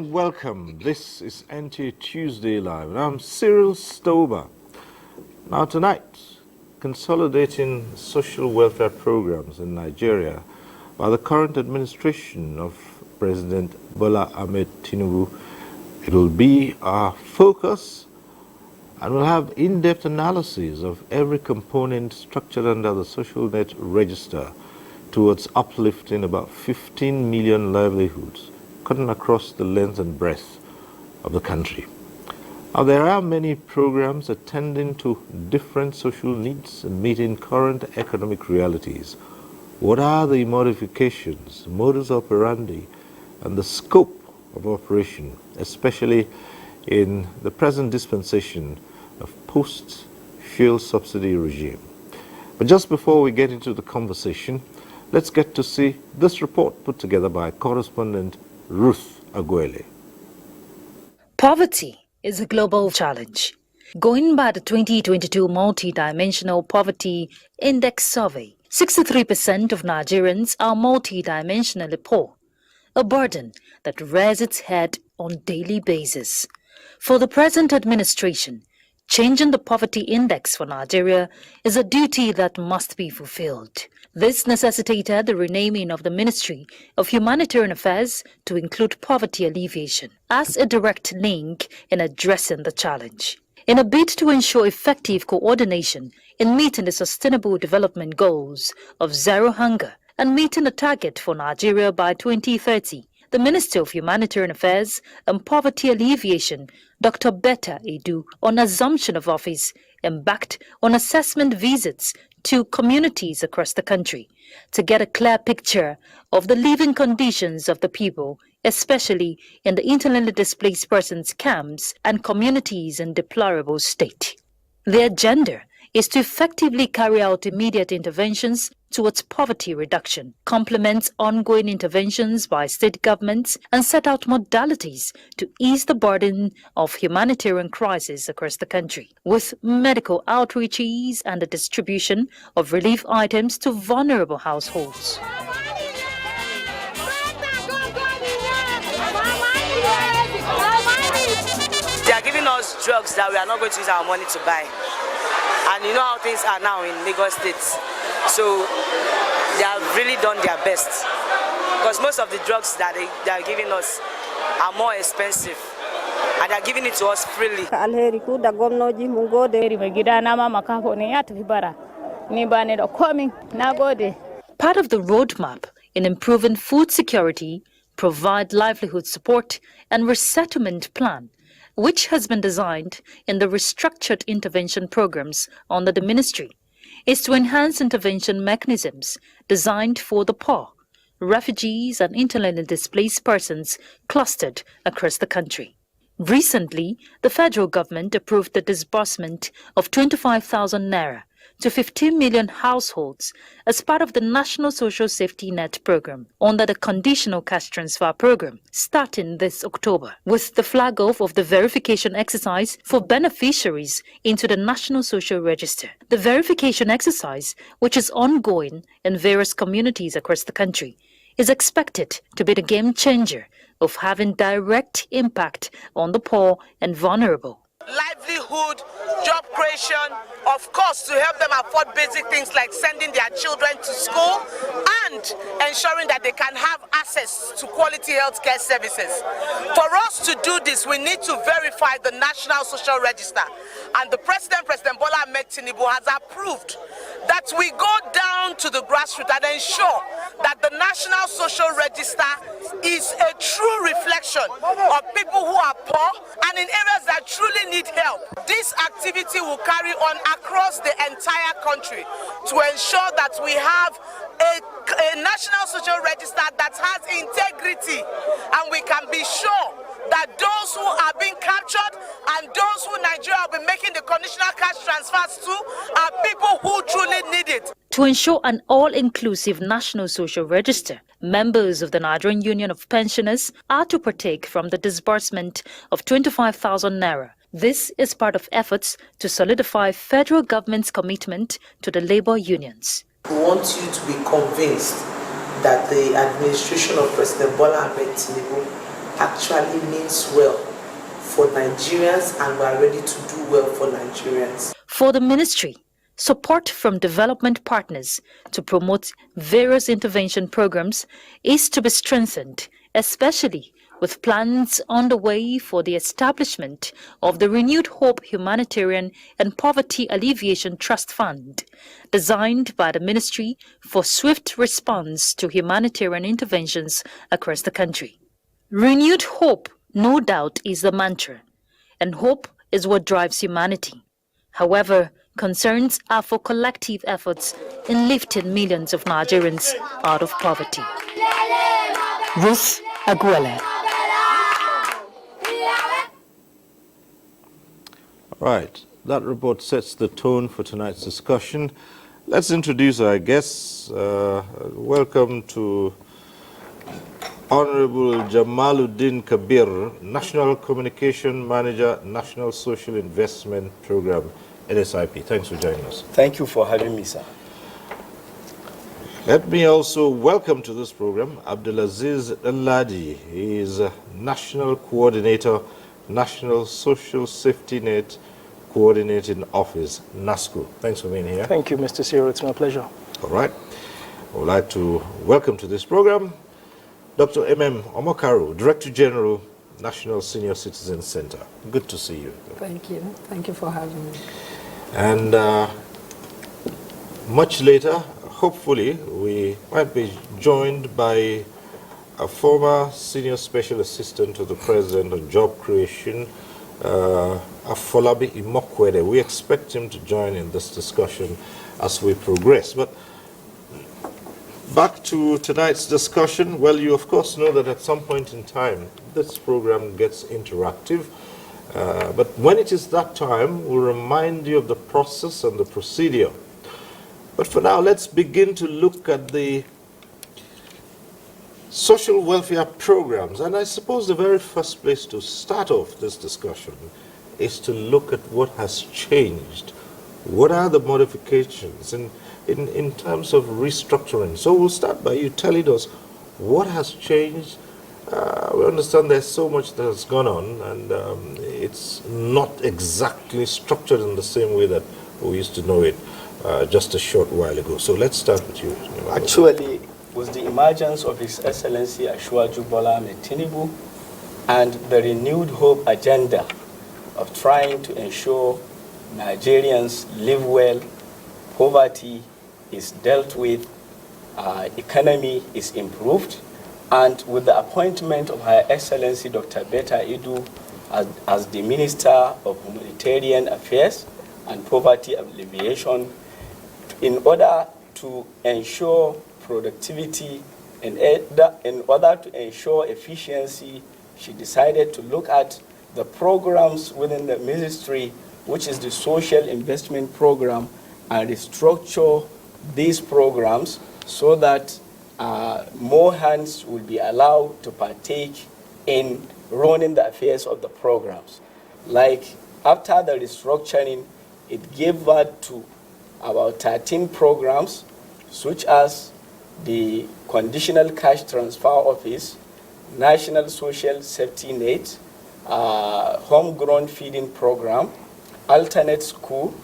and welcome. This is NTA Tuesday Live, and I'm Cyril Stober. Now tonight, consolidating social welfare programs in Nigeria by the current administration of President Bola Ahmed Tinubu. It will be our focus, and we'll have in-depth analysis of every component structured under the social net register towards uplifting about 15 million livelihoods cutting across the length and breadth of the country. Now, there are many programs attending to different social needs and meeting current economic realities. What are the modifications, modus operandi, and the scope of operation, especially in the present dispensation of post-fuel subsidy regime? But just before we get into the conversation, let's get to see this report put together by correspondent Ruth Aguele. Poverty is a global challenge. Going by the 2022 Multidimensional Poverty Index Survey, 63% of Nigerians are multidimensionally poor, a burden that rears its head on a daily basis. For the present administration, changing the poverty index for Nigeria is a duty that must be fulfilled. This necessitated the renaming of the Ministry of Humanitarian Affairs to include poverty alleviation as a direct link in addressing the challenge. In a bid to ensure effective coordination in meeting the Sustainable Development Goals of Zero Hunger and meeting the target for Nigeria by 2030, the Minister of Humanitarian Affairs and Poverty Alleviation, Dr. Betta Edu, on assumption of office, embarked on assessment visits to communities across the country to get a clear picture of the living conditions of the people, especially in the internally displaced persons camps and communities in deplorable state. The agenda is to effectively carry out immediate interventions towards poverty reduction, complement ongoing interventions by state governments, and set out modalities to ease the burden of humanitarian crisis across the country, with medical outreaches and the distribution of relief items to vulnerable households. They are giving us drugs that we are not going to use our money to buy. And you know how things are now in Lagos State. So they have really done their best. Because most of the drugs that they are giving us are more expensive. And they are giving it to us freely. Part of the roadmap in improving food security, provide livelihood support and resettlement plan, which has been designed in the restructured intervention programs under the ministry, is to enhance intervention mechanisms designed for the poor, refugees and internally displaced persons clustered across the country. Recently, the federal government approved the disbursement of 25,000 naira to 15 million households as part of the National Social Safety Net program under the Conditional Cash Transfer program starting this October, with the flag off of the verification exercise for beneficiaries into the National Social Register. The verification exercise, which is ongoing in various communities across the country, is expected to be the game changer of having direct impact on the poor and vulnerable. Livelihood, job creation, of course, to help them afford basic things like sending their children to school and ensuring that they can have access to quality healthcare services. For us to do this, we need to verify the National Social Register. And the President Bola Ahmed Tinubu, has approved that we go down to the grassroots and ensure that the National Social Register is a true reflection of people who are poor and in areas that truly need help. This activity will carry on across the entire country to ensure that we have a National Social Register that has integrity, and we can be sure that those who are being captured and those who Nigeria will be making the conditional cash transfers to are people who truly need it. To ensure an all-inclusive National Social Register, members of the Nigerian Union of Pensioners are to partake from the disbursement of 25,000 naira. This is part of efforts to solidify federal government's commitment to the labor unions. We want you to be convinced that the administration of President Bola Ahmed Tinubu actually means well for Nigerians, and we are ready to do well for Nigerians. For the ministry, support from development partners to promote various intervention programs is to be strengthened, especially with plans underway for the establishment of the Renewed Hope Humanitarian and Poverty Alleviation Trust Fund, designed by the Ministry for swift response to humanitarian interventions across the country. Renewed hope, no doubt, is the mantra, and hope is what drives humanity. However, concerns are for collective efforts in lifting millions of Nigerians out of poverty. Ruth Aguele. Right, that report sets the tone for tonight's discussion. Let's introduce our guests. Welcome to Honorable Jamaluddin Kabir, National Communication Manager, National Social Investment Program, NSIP. Thanks for joining us. Thank you for having me, sir. Let me also welcome to this program Abdulaziz Aladi. He is a National Coordinator, National Social Safety Net Coordinating Office, NASCO. Thanks for being here. Thank you, Mr. Cyril. It's my pleasure. All right. I would like to welcome to this program Dr. M.M. Omokaru, Director General, National Senior Citizen Center. Good to see you. Thank you. Thank you for having me. And much later, hopefully, we might be joined by a former Senior Special Assistant to the President on Job Creation, Afolabi Imokwede. We expect him to join in this discussion as we progress. But back to tonight's discussion. Well, you of course know that at some point in time, this program gets interactive. But when it is that time, we'll remind you of the process and the procedure. But for now, let's begin to look at the social welfare programs. And I suppose the very first place to start off this discussion is to look at what has changed. What are the modifications in terms of restructuring? So we'll start by you telling us what has changed. We understand there's so much that has gone on, and it's not exactly structured in the same way that we used to know it just a short while ago. So let's start with you. Actually, with the emergence of His Excellency Ashwaju Bola Ahmed Tinubu and the renewed hope agenda of trying to ensure Nigerians live well, poverty is dealt with, economy is improved, and with the appointment of Her Excellency Dr. Betta Idu as the Minister of Humanitarian Affairs and Poverty Alleviation, in order to ensure productivity, in order to ensure efficiency, she decided to look at the programs within the ministry, which is the Social Investment Program, and restructure these programs so that more hands will be allowed to partake in running the affairs of the programs. Like after the restructuring, it gave birth to about 13 programs, such as the Conditional Cash Transfer Office, National Social Safety Net, Homegrown Feeding Program, Alternate School,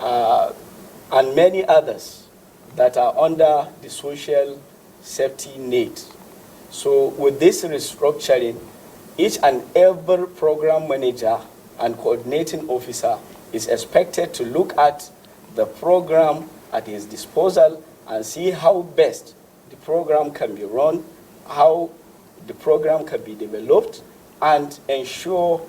and many others that are under the social safety net. So with this restructuring, each and every program manager and coordinating officer is expected to look at the program at his disposal and see how best the program can be run, how the program can be developed, and ensure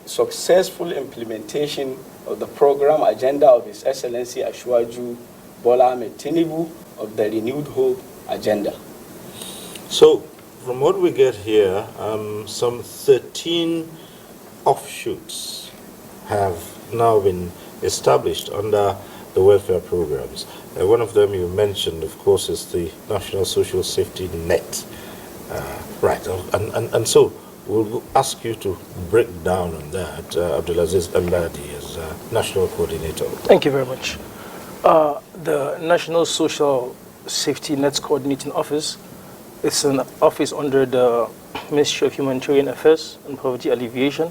successful implementation of the program agenda of His Excellency Ashwaju Bola Ahmed Tinubu of the Renewed Hope agenda. So, from what we get here, some 13 offshoots have now been established under the welfare programs. One of them you mentioned, of course, is the National Social Safety Net. Right, and so we'll ask you to break down on that, Abdulaziz Aladi, as National Coordinator. Thank you very much. The National Social Safety Nets Coordinating Office, it's an office under the Ministry of Humanitarian Affairs and Poverty Alleviation.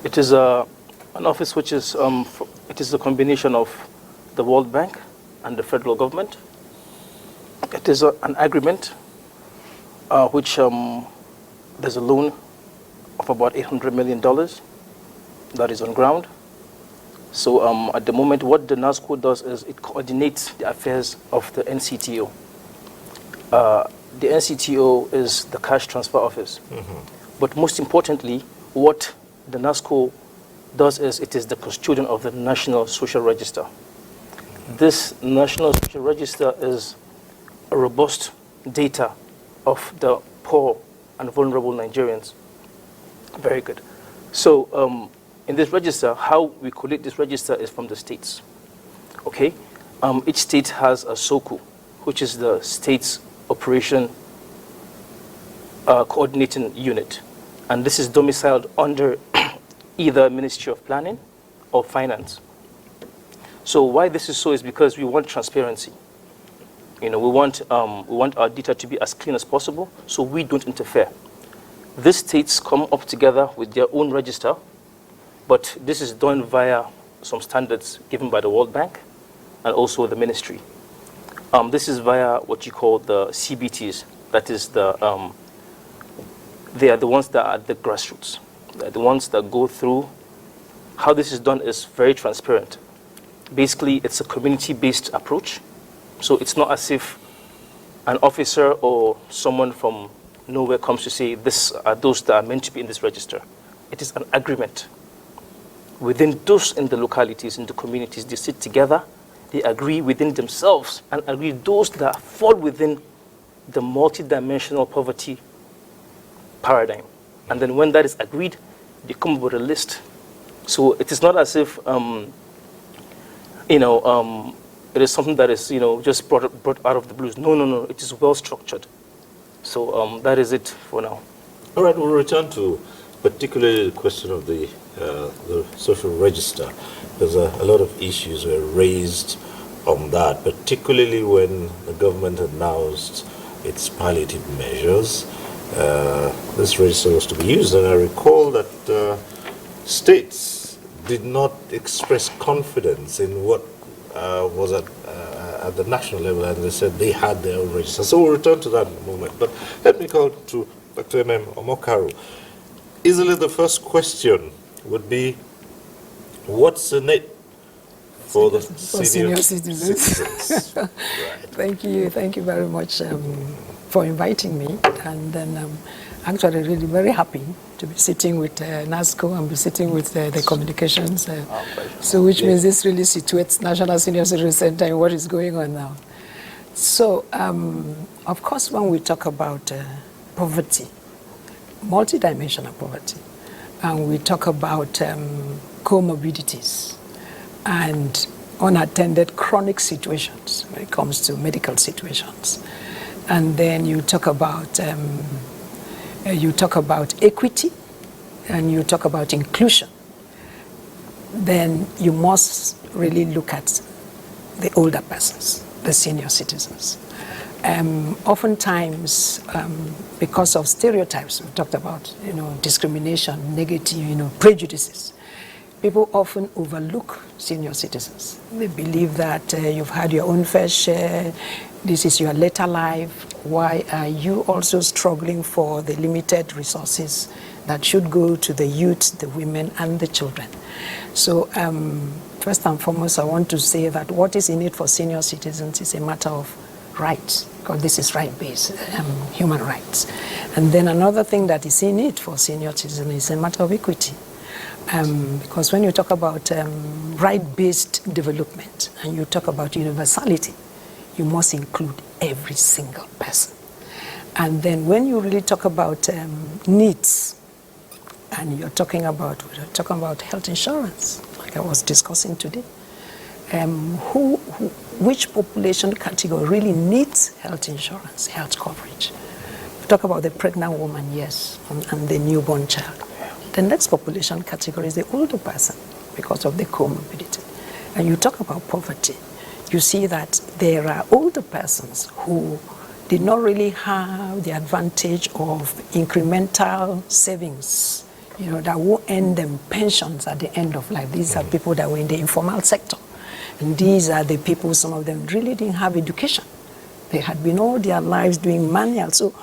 It is an office which is it is a combination of the World Bank and the federal government. It is an agreement which there's a loan of about $800 million that is on ground. So at the moment, what the NASCO does is it coordinates the affairs of the NCTO. The NCTO is the cash transfer office. But most importantly, what the NASCO does is it is the custodian of the National Social Register. This National Social Register is a robust data of the poor and vulnerable Nigerians. Very good. So in this register, how we collect this register is from the states. Okay? Each state has a SOCU, which is the state's operation coordinating unit. And this is domiciled under either Ministry of Planning or Finance. So why this is so is because we want transparency. We want our data to be as clean as possible, so we don't interfere. These states come up together with their own register, but this is done via some standards given by the World Bank and also the ministry. This is via what you call the CBTs. That is they are the ones that are at the grassroots. They're the ones that go through. How this is done is very transparent. Basically, it's a community-based approach. So it's not as if an officer or someone from nowhere comes to say, this are those that are meant to be in this register. It is an agreement. Within those in the localities, in the communities, they sit together, they agree within themselves and agree those that fall within the multidimensional poverty paradigm. And then when that is agreed, they come up with a list. So it is not as if, it is something that is, just brought out of the blues. No. It is well structured. So that is it for now. All right, we'll return to particularly the question of the social register, because a lot of issues were raised on that, particularly when the government announced its palliative measures. This register was to be used, and I recall that states did not express confidence in what was at the national level, and they said they had their own register. So we'll return to that in a moment. But let me go to Dr. M.M. Omokaru. Easily the first question would be, what's the net for the senior citizens? Right. Thank you very much for inviting me. And then I'm actually really very happy to be sitting with NASCO and be sitting with the communications. So which means this really situates National Senior Citizen Center in what is going on now. So of course, when we talk about poverty, multidimensional poverty, and we talk about comorbidities and unattended chronic situations when it comes to medical situations. And then you talk about equity and you talk about inclusion. Then you must really look at the older persons, the senior citizens. Oftentimes, because of stereotypes, we talked about, discrimination, negative, prejudices. People often overlook senior citizens. They believe that you've had your own fair share, this is your later life. Why are you also struggling for the limited resources that should go to the youth, the women, and the children? So first and foremost, I want to say that what is in it for senior citizens is a matter of rights, because this is right-based, human rights. And then another thing that is in it for senior citizens is a matter of equity. Because when you talk about right-based development and you talk about universality, you must include every single person. And then when you really talk about needs, and you're talking about health insurance, like I was discussing today, which population category really needs health insurance, health coverage? We talk about the pregnant woman, yes, and the newborn child. The next population category is the older person because of the comorbidity. And you talk about poverty. You see that there are older persons who did not really have the advantage of incremental savings, that will earn them pensions at the end of life. These are people that were in the informal sector. And these are the people, some of them really didn't have education. They had been all their lives doing manual. So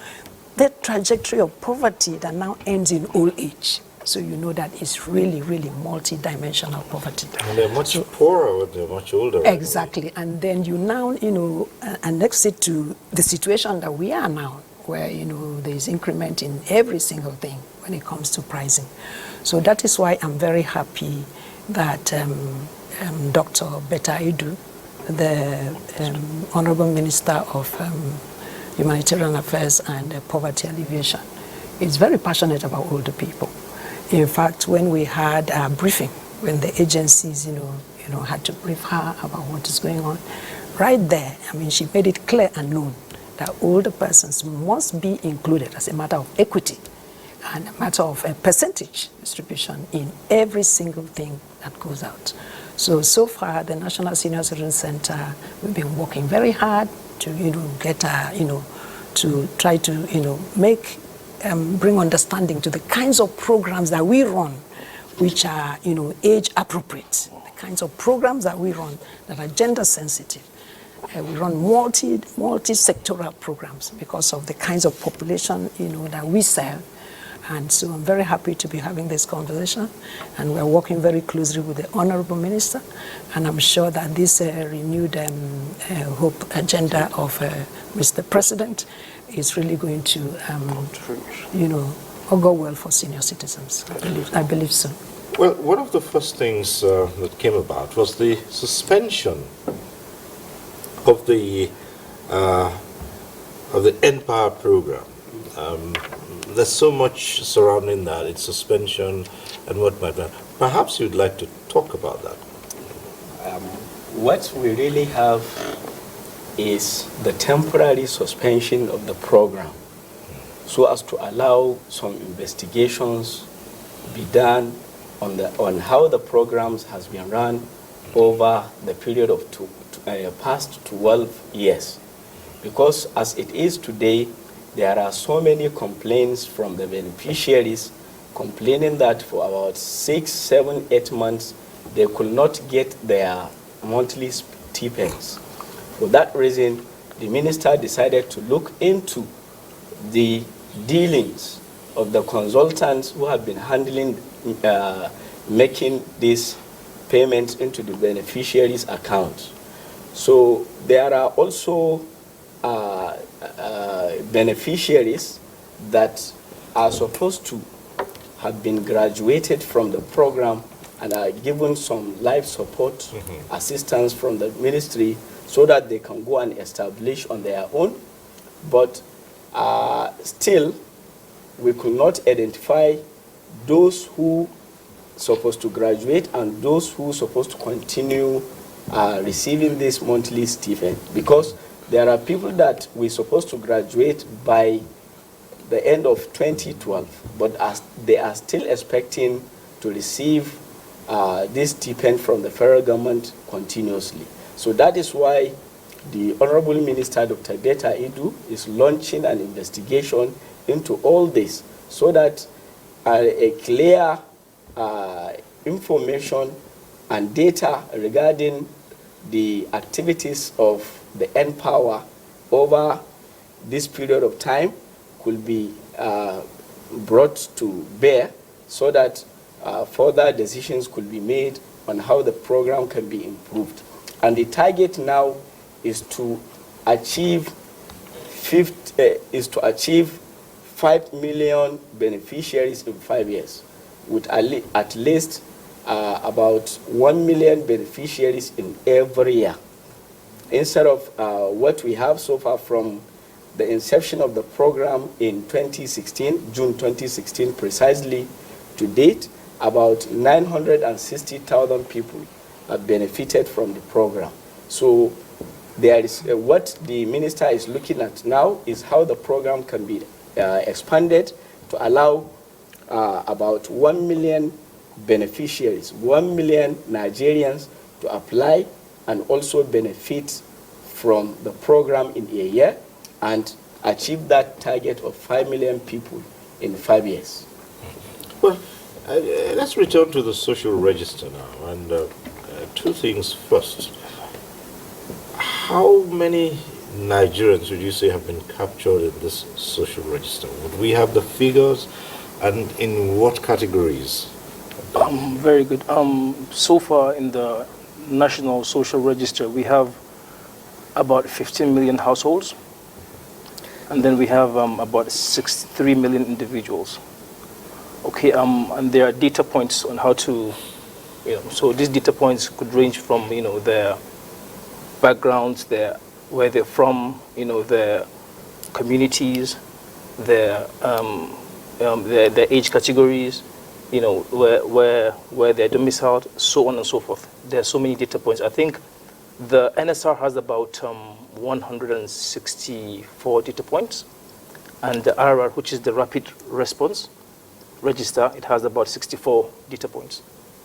that trajectory of poverty that now ends in old age. So you know that it's really, really multi-dimensional poverty. And they're much poorer when they're much older. Exactly. And then you now, annex it to the situation that we are now, where, there's increment in every single thing when it comes to pricing. So that is why I'm very happy that Dr. Betta Edu, the Honorable Minister of Humanitarian Affairs and Poverty Alleviation, is very passionate about older people. In fact, when we had a briefing, when the agencies, had to brief her about what is going on, right there, she made it clear and known that older persons must be included as a matter of equity and a matter of a percentage distribution in every single thing that goes out. So far, the National Senior Citizen Center, we've been working very hard to, get, to try to, bring understanding to the kinds of programs that we run, which are, age appropriate. The kinds of programs that we run that are gender sensitive. We run multi-sectoral programs because of the kinds of population, that we serve. And so I'm very happy to be having this conversation, and we're working very closely with the Honorable Minister, and I'm sure that this renewed hope agenda of Mr. President is really going to, go well for senior citizens. I believe so. Well, one of the first things that came about was the suspension of the NPower program. There's so much surrounding that, its suspension and what might be. Perhaps you'd like to talk about that. What we really have is the temporary suspension of the program, so as to allow some investigations be done on how the programs has been run over the period of past 12 years. Because as it is today, there are so many complaints from the beneficiaries complaining that for about 6, 7, 8 months, they could not get their monthly stipends. For that reason, the minister decided to look into the dealings of the consultants who have been handling, making these payments into the beneficiaries' accounts. So there are also beneficiaries that are supposed to have been graduated from the program and are given some life support assistance from the ministry so that they can go and establish on their own. But still, we could not identify those who supposed to graduate and those who supposed to continue receiving this monthly stipend, because there are people that we're supposed to graduate by the end of 2012, but they are still expecting to receive this stipend from the federal government continuously. So that is why the Honorable Minister, Dr. Betta Edu, is launching an investigation into all this so that a clear information and data regarding the activities of the NPower over this period of time could be brought to bear so that further decisions could be made on how the program can be improved. And the target now is to achieve 5 million beneficiaries in 5 years, with at least about 1 million beneficiaries in every year. Instead of what we have so far from the inception of the program in 2016, June 2016 precisely, to date, about 960,000 people have benefited from the program. So there is what the minister is looking at now is how the program can be expanded to allow about 1 million beneficiaries, 1 million Nigerians to apply and also benefit from the program in a year. and achieve that target of 5 million people in 5 years. Well, let's return to the social register now, and two things first. How many Nigerians would you say have been captured in this social register? Would we have the figures, and in what categories? Very good. So far in the National Social Register, we have about 15 million households, and then we have about 63 million individuals. Okay, and there are data points on how to, so these data points could range from, their backgrounds, where they're from, their communities, their age categories, where they're domiciled, so on and so forth. There are so many data points. I think the NSR has about 164 data points, and the RR, which is the Rapid Response Register, it has about 64 data points.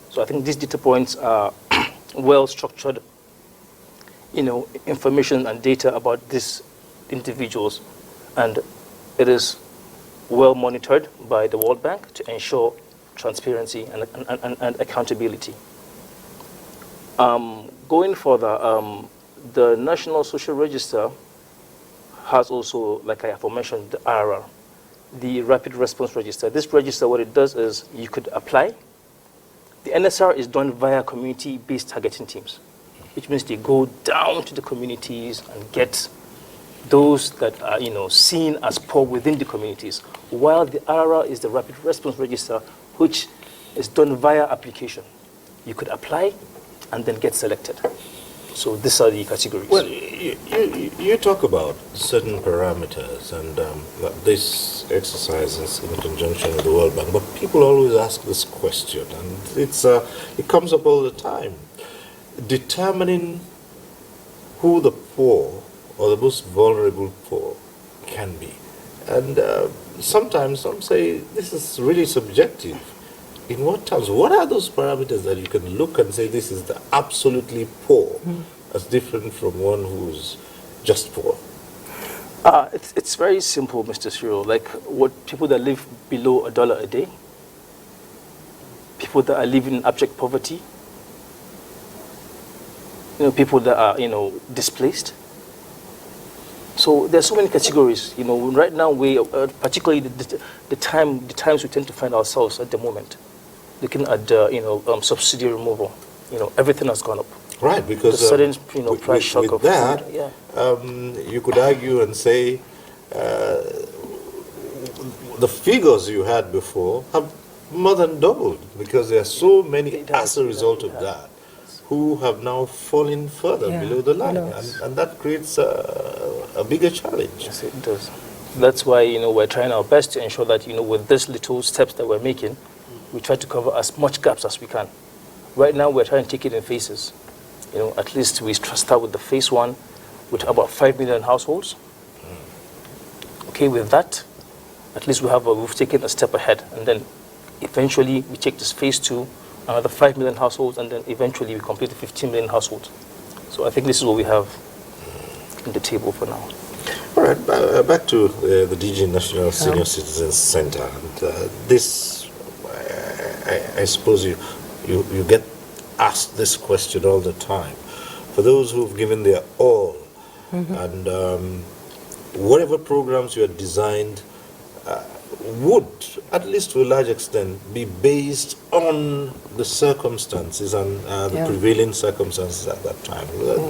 So I think these data points are well-structured, information and data about these individuals, and it is well monitored by the World Bank to ensure transparency and accountability. Going further, the National Social Register has also, like I aforementioned, the RR, the Rapid Response Register. This register, what it does is you could apply. The NSR is done via community-based targeting teams, which means they go down to the communities and get those that are, seen as poor within the communities, while the RR is the Rapid Response Register, which is done via application. You could apply and then get selected. So these are the categories. Well, you talk about certain parameters, and this exercise is in conjunction with the World Bank, but people always ask this question, and it comes up all the time. Determining who the poor or the most vulnerable poor can be. And sometimes some say this is really subjective. In what terms? What are those parameters that you can look and say this is the absolutely poor, as different from one who's just poor? It's very simple, Mr. Cyril. Like what people that live below $1 a day, people that are living in abject poverty, people that are displaced. So there's so many categories. Right now we, particularly the times we tend to find ourselves at the moment, looking at subsidy removal. Everything has gone up. Right, because the sudden price shock with of that, food. Yeah. You could argue and say the figures you had before have more than doubled, because there are so many as a result of that who have now fallen further below the line, and that creates a bigger challenge. Yes, it does. That's why we're trying our best to ensure that with these little steps that we're making, we try to cover as much gaps as we can. Right now we're trying to take it in phases. At least we start with the phase 1 with about 5 million households. Okay, with that, at least we've taken a step ahead, and then eventually we take this phase 2, another 5 million households, and then eventually we complete the 15 million households. So I think this is what we have in the table for now. All right, back to the DG National Senior Citizens Center. And this, I suppose you get asked this question all the time. For those who've given their all, and whatever programs you have designed would, at least to a large extent, be based on the circumstances and the prevailing circumstances at that time.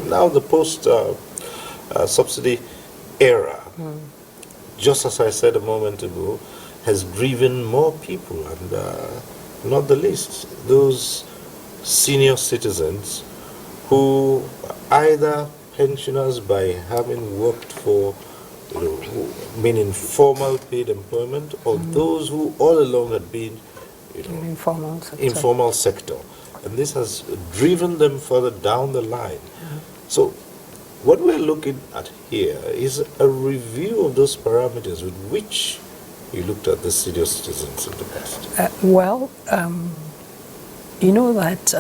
Now the post-subsidy era, just as I said a moment ago, has driven more people, and not the least, those senior citizens who either pensioners by having worked for been in formal paid employment, or those who all along had been informal sector. And this has driven them further down the line. So what we're looking at here is a review of those parameters with which you looked at the senior citizens in the past. You know that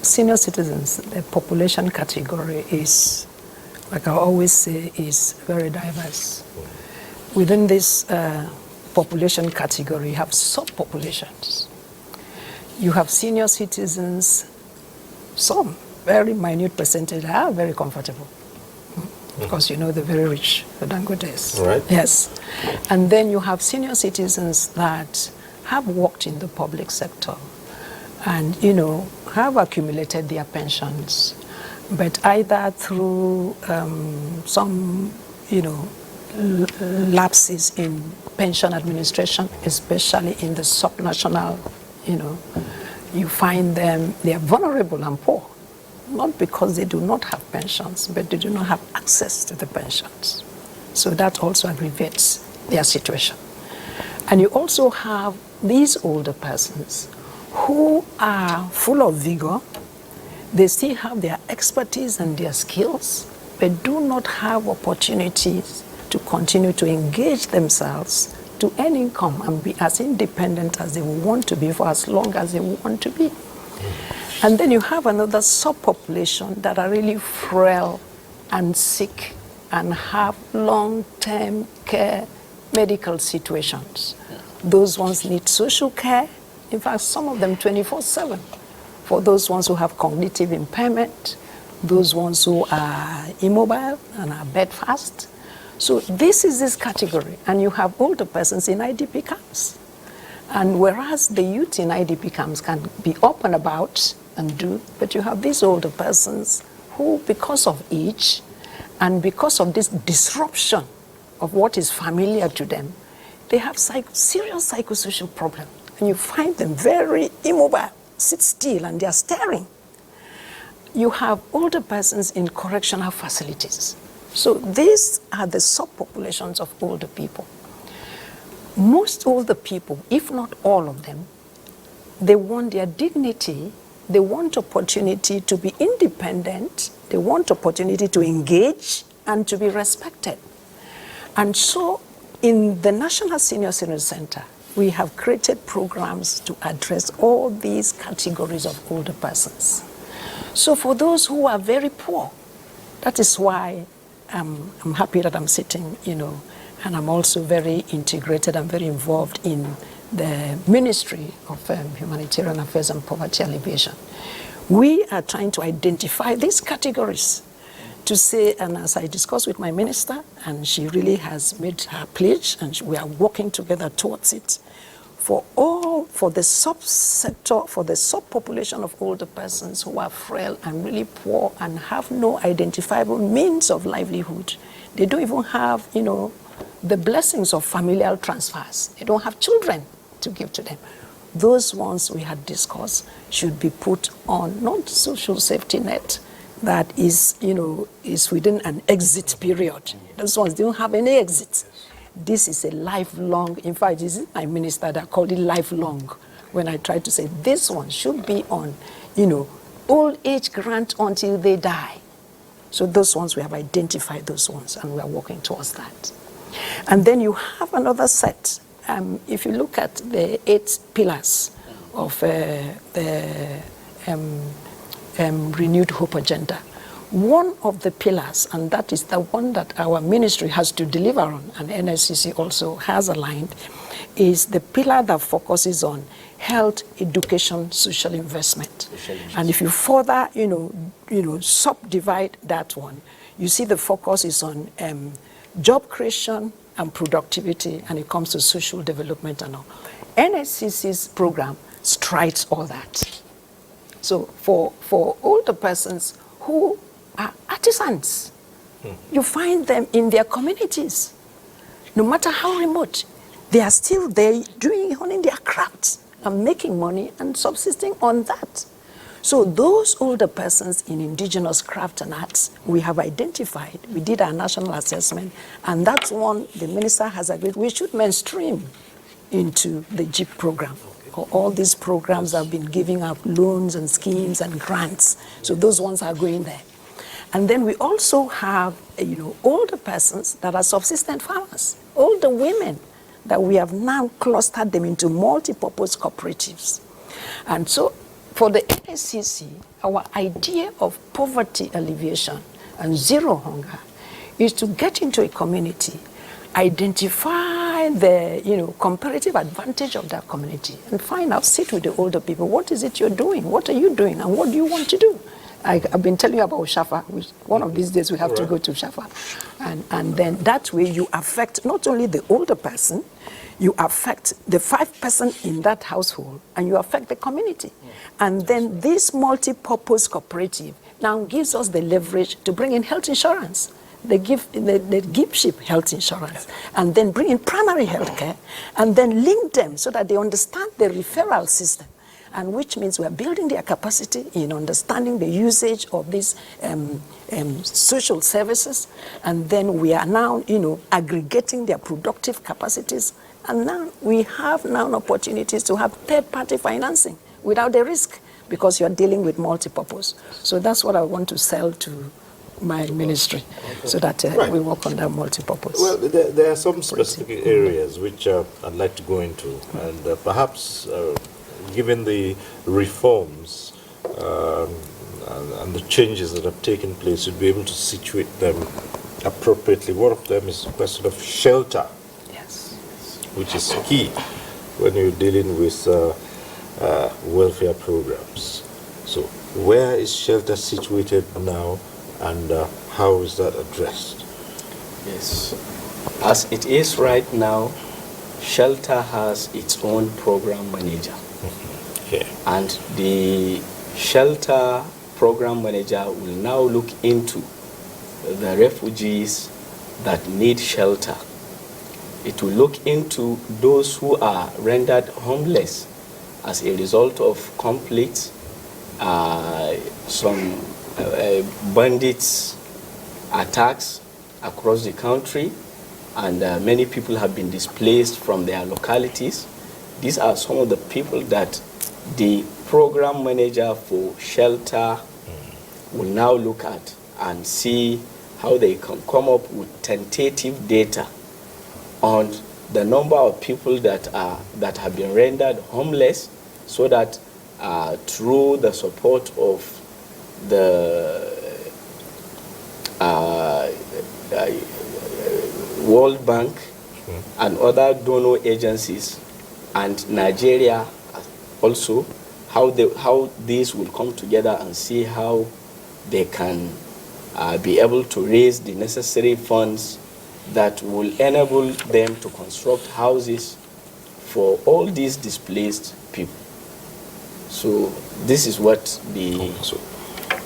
senior citizens, the population category, is like I always say, is very diverse. Within this population category, you have subpopulations. You have senior citizens, some very minute percentage are very comfortable. Because you know they're very rich, the Dangotes. Right. Yes. And then you have senior citizens that have worked in the public sector and, you know, have accumulated their pensions, but either through some, you know, lapses in pension administration, especially in the subnational, you know, you find them, they are vulnerable and poor. Not because they do not have pensions, but they do not have access to the pensions. So that also aggravates their situation. And you also have these older persons who are full of vigor. They still have their expertise and their skills, but do not have opportunities to continue to engage themselves to earn income and be as independent as they want to be for as long as they want to be. And then you have another subpopulation that are really frail and sick and have long-term care medical situations. Those ones need social care. In fact, some of them 24/7. For those ones who have cognitive impairment, those ones who are immobile and are bedfast. So this is this category. And you have older persons in IDP camps. And whereas the youth in IDP camps can be up and about and do, but you have these older persons who, because of age and because of this disruption of what is familiar to them, they have serious psychosocial problems. And you find them very immobile, sit still, and they are staring. You have older persons in correctional facilities. So these are the subpopulations of older people. Most older people, if not all of them, they want their dignity, they want opportunity to be independent, they want opportunity to engage and to be respected. And so in the National Senior Citizen Center, we have created programs to address all these categories of older persons. So for those who are very poor, that is why I'm happy that I'm sitting, you know, and I'm also very integrated and very involved in the Ministry of Humanitarian Affairs and Poverty Alleviation. We are trying to identify these categories to say, and as I discussed with my minister, and she really has made her pledge, and we are working together towards it, for the subsector, for the subpopulation of older persons who are frail and really poor and have no identifiable means of livelihood. They don't even have, you know, the blessings of familial transfers. They don't have children to give to them. Those ones we had discussed should be put on not social safety net that is, you know, is within an exit period. Those ones don't have any exit. This is a lifelong, in fact, this is my minister that called it lifelong when I tried to say this one should be on, you know, old age grant until they die. So those ones, we have identified those ones and we are working towards that. And then you have another set. If you look at the 8 pillars of the Renewed Hope Agenda, one of the pillars, and that is the one that our ministry has to deliver on, and NSCC also has aligned, is the pillar that focuses on health, education, social investment. And if you further, you know, subdivide that one, you see the focus is on job creation and productivity, and it comes to social development and all. NSCC's program strides all that. So for older persons who are artisans, you find them in their communities. No matter how remote, they are still there honing their crafts and making money and subsisting on that. So those older persons in indigenous craft and arts, we have identified, we did our national assessment, and that's one the minister has agreed we should mainstream into the JIP program. All these programs have been giving out loans and schemes and grants. So those ones are going there. And then we also have, you know, older persons that are subsistent farmers, older women that we have now clustered them into multi-purpose cooperatives. And so for the NSCC, our idea of poverty alleviation and zero hunger is to get into a community, identify the comparative advantage of that community, and find out, sit with the older people. What is it you're doing? What are you doing? And what do you want to do? I've been telling you about Shafa. One of these days we have to go to Shafa. And then that way you affect not only the older person, you affect the 5 person in that household, and you affect the community. And then this multi-purpose cooperative now gives us the leverage to bring in health insurance. They give ship health insurance, and then bring in primary health care, and then link them so that they understand the referral system, and which means we are building their capacity in understanding the usage of these social services, and then we are now aggregating their productive capacities, and now we have opportunities to have third-party financing without the risk, because you're dealing with multi-purpose. So that's what I want to sell to my ministry, so that we work on that multi-purpose. Well, there are some specific areas which I'd like to go into, and perhaps given the reforms and the changes that have taken place, you'd be able to situate them appropriately. One of them is the question of shelter, Yes. which is key when you're dealing with welfare programs. So where is shelter situated now, and how is that addressed? Yes. As it is right now, Shelter has its own program manager. Okay. And the Shelter program manager will now look into the refugees that need shelter. It will look into those who are rendered homeless as a result of conflicts, some bandits attacks across the country, and many people have been displaced from their localities. These are some of the people that the program manager for Shelter will now look at and see how they can come up with tentative data on the number of people that have been rendered homeless, so that through the support of the World Bank and other donor agencies, and Nigeria also, how these will come together and see how they can be able to raise the necessary funds that will enable them to construct houses for all these displaced people. So this is what the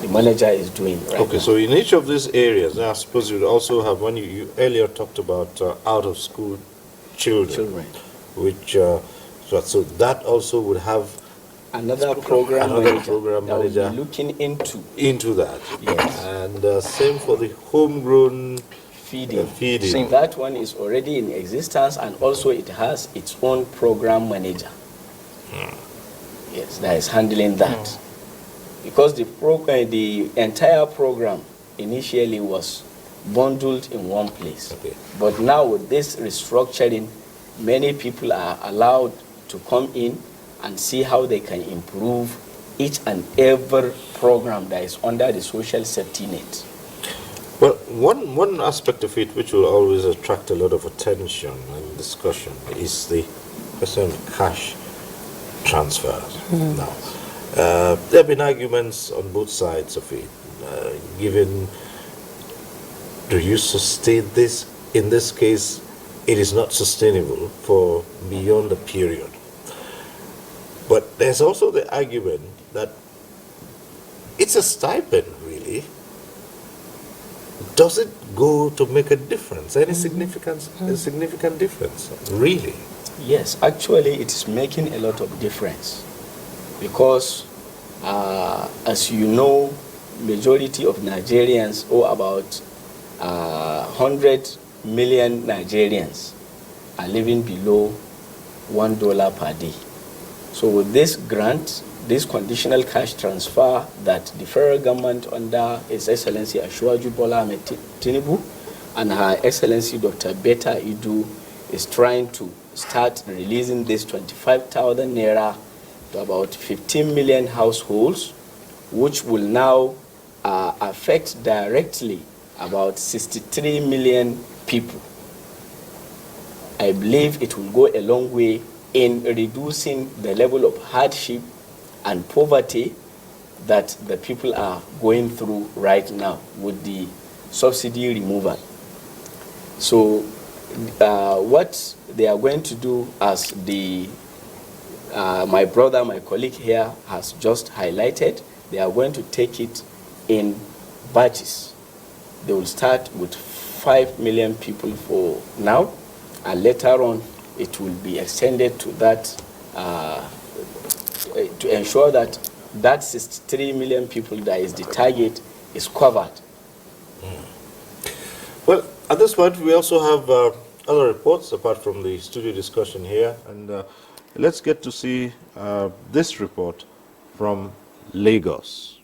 manager is doing right now. Okay, so in each of these areas, I suppose you also have, when you earlier talked about out-of-school children, which, so that also would have another program manager that will be looking into that. Yes. And same for the homegrown feeding. feeding. That one is already in existence, and also it has its own program manager. Yes, that is handling that. Because the entire program initially was bundled in one place. Okay. But now with this restructuring, many people are allowed to come in and see how they can improve each and every program that is under the social safety net. Well, one aspect of it which will always attract a lot of attention and discussion is the question of cash transfers. Now, there have been arguments on both sides of it, given, do you sustain this? In this case, it is not sustainable for beyond a period. But there's also the argument that it's a stipend, really. Does it go to make a difference? Any significant difference, really? Yes, actually it is making a lot of difference, because as you know, majority of Nigerians, or about 100 million Nigerians, are living below $1 per day. So with this grant, this conditional cash transfer that the federal government under His Excellency Asiwaju Bola Ahmed Tinubu and Her Excellency Dr. Betta Idu is trying to start releasing this 25,000 naira to about 15 million households, which will now affect directly about 63 million people. I believe it will go a long way in reducing the level of hardship and poverty that the people are going through right now with the subsidy removal. So what they are going to do, as my brother, my colleague here has just highlighted, they are going to take it in batches. They will start with 5 million people for now, and later on it will be extended to that to ensure that that 63 million people that is the target is covered. Well, at this point, we also have other reports apart from the studio discussion here, and let's get to see this report from Lagos.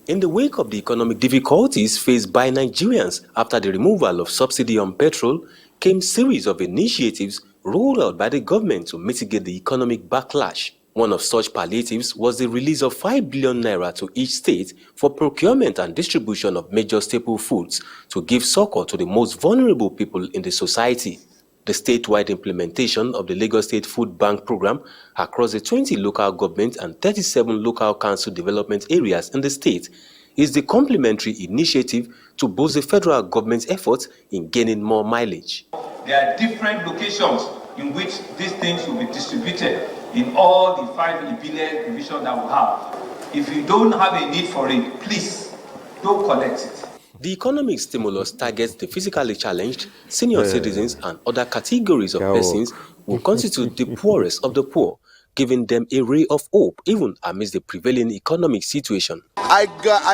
In the wake of the economic difficulties faced by Nigerians after the removal of subsidy on petrol, came series of initiatives rolled out by the government to mitigate the economic backlash. One of such palliatives was the release of 5 billion naira to each state for procurement and distribution of major staple foods to give succor to the most vulnerable people in the society. The statewide implementation of the Lagos State Food Bank program across the 20 local government and 37 local council development areas in the state is the complementary initiative to boost the federal government's efforts in gaining more mileage. There are different locations in which these things will be distributed in all the 5 Ibile divisions that we have. If you don't have a need for it, please don't collect it. The economic stimulus targets the physically challenged, senior citizens and other categories of persons who constitute the poorest of the poor, giving them a ray of hope even amidst the prevailing economic situation. I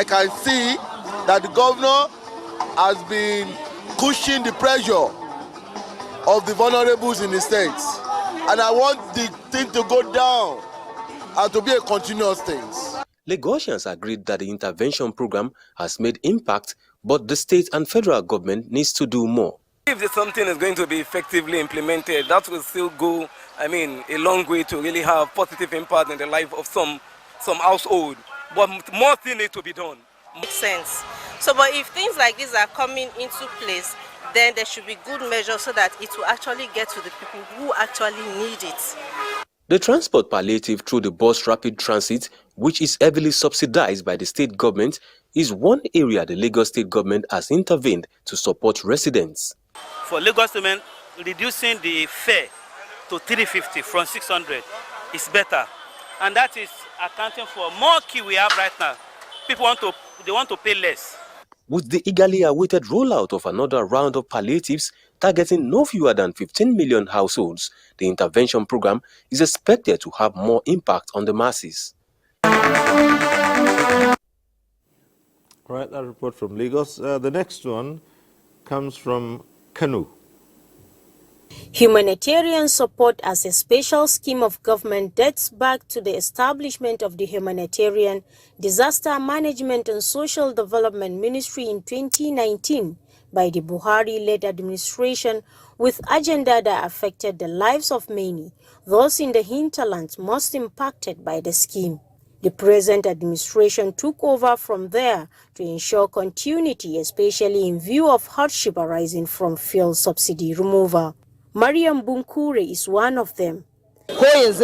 can see that the governor has been pushing the pressure of the vulnerables in the states. And I want the thing to go down and to be a continuous thing. Lagosians agreed that the intervention program has made impact, but the state and federal government needs to do more. If something is going to be effectively implemented, that will still go, a long way to really have positive impact in the life of some household. But more things need to be done. Makes sense. So, but if things like this are coming into place, then there should be good measures so that it will actually get to the people who actually need it. The transport palliative through the bus rapid transit, which is heavily subsidized by the state government, is one area the Lagos state government has intervened to support residents. For Lagos government, reducing the fare to 350 from 600 is better. And that is accounting for more queue we have right now. People want to pay less. With the eagerly awaited rollout of another round of palliatives targeting no fewer than 15 million households, the intervention program is expected to have more impact on the masses. Right, that report from Lagos. The next one comes from Kano. Humanitarian support as a special scheme of government dates back to the establishment of the Humanitarian Disaster Management and Social Development Ministry in 2019 by the Buhari-led administration, with agenda that affected the lives of many, those in the hinterlands most impacted by the scheme. The present administration took over from there to ensure continuity, especially in view of hardship arising from fuel subsidy removal. Mariam Bunkure is one of them. This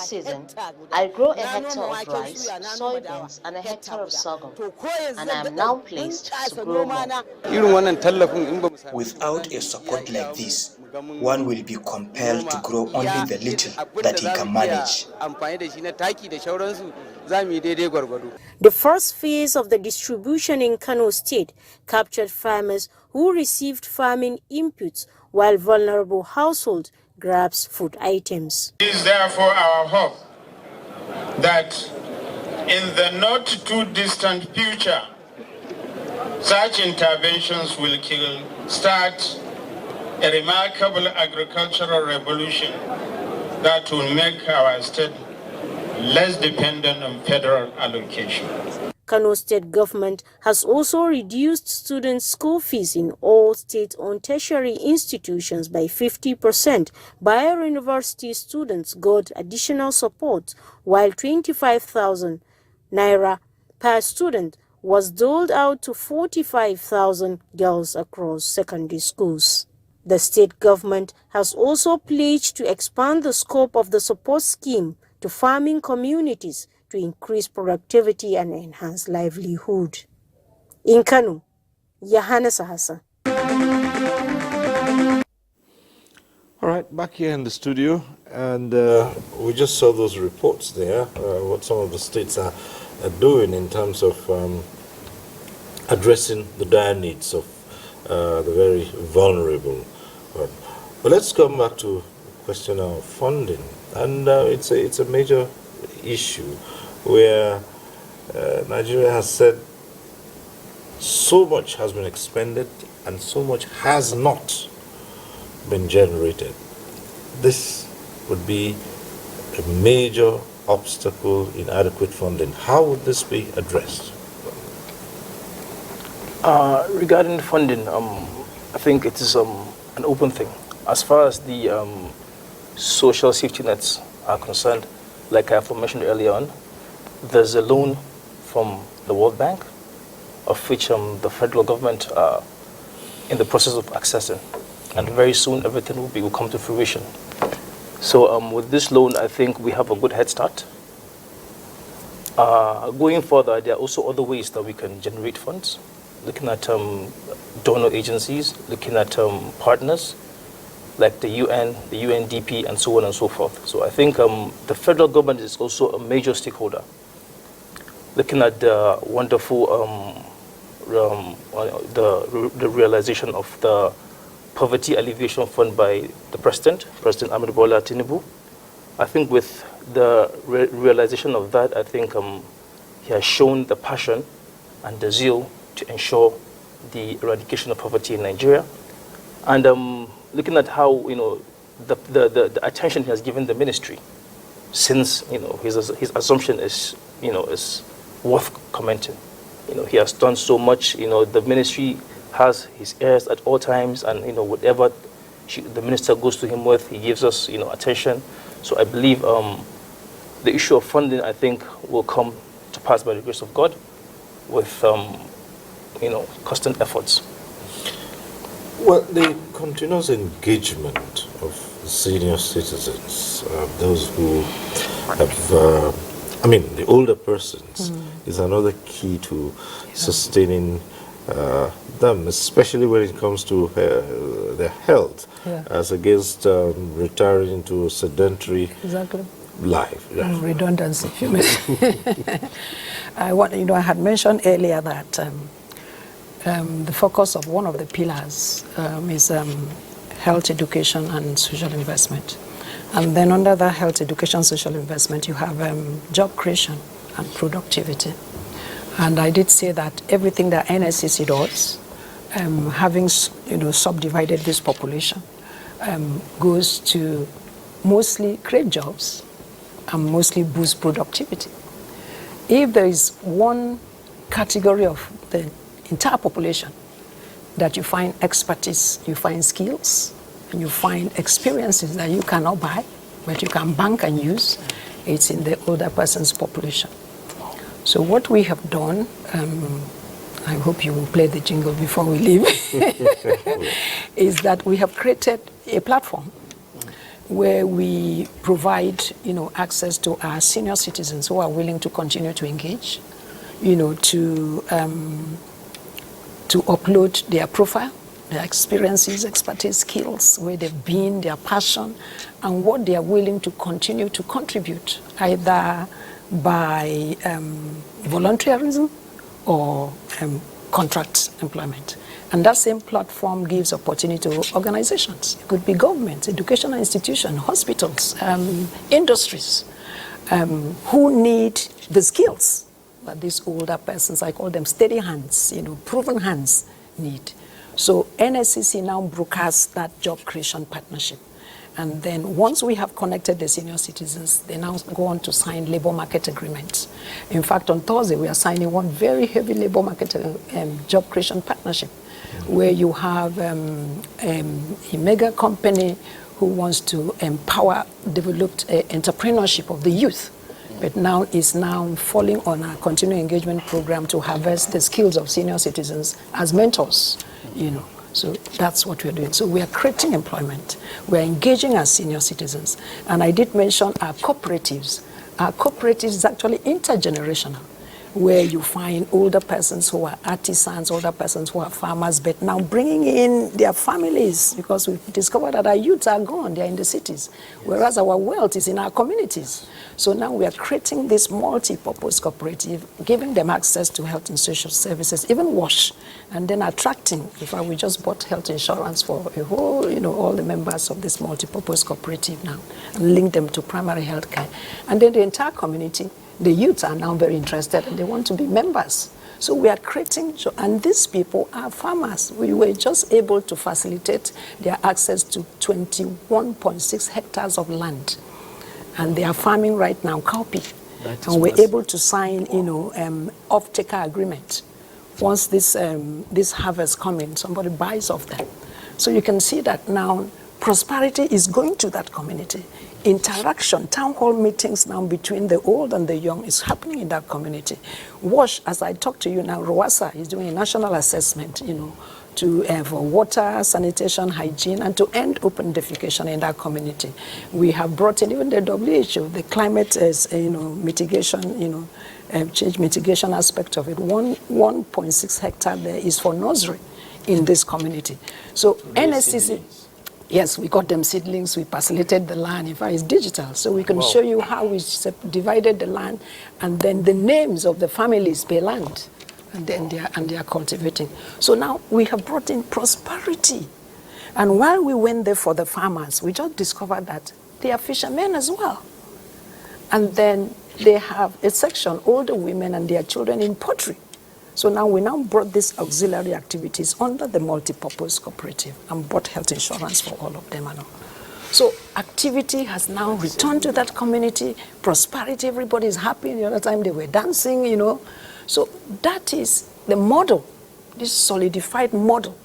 season, I grow a hectare of rice, soybeans, and a hectare of sorghum, and I am now placed to grow more. Without a support like this, one will be compelled to grow only the little that he can manage. The first phase of the distribution in Kano State captured farmers who received farming inputs, while vulnerable households grabs food items. It is therefore our hope that in the not too distant future, such interventions will start a remarkable agricultural revolution that will make our state less dependent on federal allocation. Kano State government has also reduced students' school fees in all state-owned tertiary institutions by 50%. Bayer University students got additional support, while 25,000 naira per student was doled out to 45,000 girls across secondary schools. The state government has also pledged to expand the scope of the support scheme to farming communities to increase productivity and enhance livelihood. In Kano, Yohannes Hassan. All right, back here in the studio, and we just saw those reports there, what some of the states are doing in terms of addressing the dire needs of the very vulnerable. But let's come back to the question of funding, and it's a major issue where Nigeria has said so much has been expended and so much has not been generated. This would be a major obstacle in adequate funding. How would this be addressed? Regarding funding, I think it is an open thing. As far as the social safety nets are concerned, like I have mentioned earlier on, there's a loan from the World Bank, of which the federal government are in the process of accessing. And very soon everything will come to fruition. So with this loan, I think we have a good head start. Going further, there are also other ways that we can generate funds, looking at donor agencies, looking at partners like the UN, the UNDP, and so on and so forth. So I think the federal government is also a major stakeholder. Looking at the wonderful the realization of the Poverty Alleviation Fund by the President Ahmed Bola Tinubu. I think with the realization of that, I think he has shown the passion and the zeal to ensure the eradication of poverty in Nigeria. And looking at how the attention he has given the ministry, since his assumption is is worth commenting. He has done so much. The ministry has his ears at all times, and whatever the minister goes to him with, he gives us attention. So I believe the issue of funding, I think, will come to pass by the grace of God, with constant efforts. Well, the continuous engagement of senior citizens, those who have, the older persons, is another key to sustaining them, especially when it comes to their health, as against retiring into a sedentary life. Yeah. Redundancy. I had mentioned earlier that the focus of one of the pillars is health education and social investment. And then under that health education, social investment, you have job creation and productivity. And I did say that everything that NSCC does, having subdivided this population, goes to mostly create jobs and mostly boost productivity. If there is one category of the entire population that you find expertise, you find skills, and you find experiences that you cannot buy, but you can bank and use, it's in the older person's population. So what we have done, I hope you will play the jingle before we leave, is that we have created a platform where we provide, access to our senior citizens who are willing to continue to engage, to upload their profile, their experiences, expertise, skills, where they've been, their passion, and what they are willing to continue to contribute, either by volunteerism or contract employment. And that same platform gives opportunity to organizations. It could be governments, educational institutions, hospitals, industries, who need the skills that these older persons, I call them steady hands, proven hands, need. So NSCC now brokers that job creation partnership. And then once we have connected the senior citizens, they now go on to sign labor market agreements. In fact, on Thursday, we are signing one very heavy labor market job creation partnership, where you have a mega company who wants to empower developed entrepreneurship of the youth but now is now falling on our continuing engagement program to harvest the skills of senior citizens as mentors, you know. So that's what we're doing. So we are creating employment. We're engaging as senior citizens. And I did mention our cooperatives. Our cooperatives is actually intergenerational, where you find older persons who are artisans, older persons who are farmers, but now bringing in their families, because we've discovered that our youths are gone, they're in the cities, whereas our wealth is in our communities. So now we are creating this multi-purpose cooperative, giving them access to health and social services, even WASH, and then attracting, in fact, we just bought health insurance for a whole, you know, all the members of this multi-purpose cooperative now, and link them to primary health care. And then the entire community, the youths are now very interested and they want to be members. So we are creating, and these people are farmers. We were just able to facilitate their access to 21.6 hectares of land. And they are farming right now, cowpea. And we're able to sign, you know, off-taker agreement. Once this harvest comes in, somebody buys off them. So you can see that now prosperity is going to that community. Interaction, town hall meetings now between the old and the young is happening in that community. WASH, as I talk to you now, Rwasa is doing a national assessment, you know, for water, sanitation, hygiene, and to end open defecation in that community. We have brought in even the WHO, the climate mitigation, change mitigation aspect of it. 1.6 hectare there is for nursery in this community. So NSCC. Yes, we got them seedlings, we parcellated the land. In fact, it's digital, so we can show you how we divided the land, and then the names of the families per land, and then they are cultivating. So now we have brought in prosperity. And while we went there for the farmers, we just discovered that they are fishermen as well. And then they have a section, older women and their children in pottery. So now we brought these auxiliary activities under the multi-purpose cooperative and bought health insurance for all of them and all. So activity has now returned to that community, prosperity, everybody is happy. The other time they were dancing, you know. So that is the model, this solidified model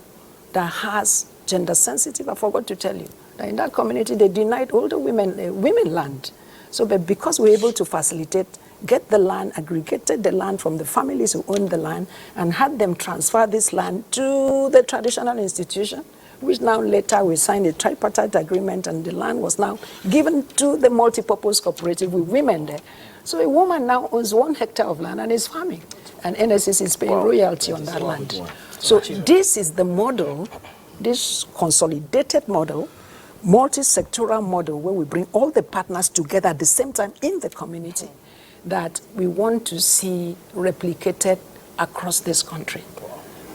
that has gender sensitive. I forgot to tell you that in that community they denied older women land. So but because we're able to facilitate, get the land, aggregated the land from the families who own the land, and had them transfer this land to the traditional institution, which now later we signed a tripartite agreement, and the land was now given to the multi-purpose cooperative with women there. So a woman now owns 1 hectare of land and is farming, and NSCC is paying royalty on that land. So this is the model, this consolidated model, multi-sectoral model, where we bring all the partners together at the same time in the community, that we want to see replicated across this country.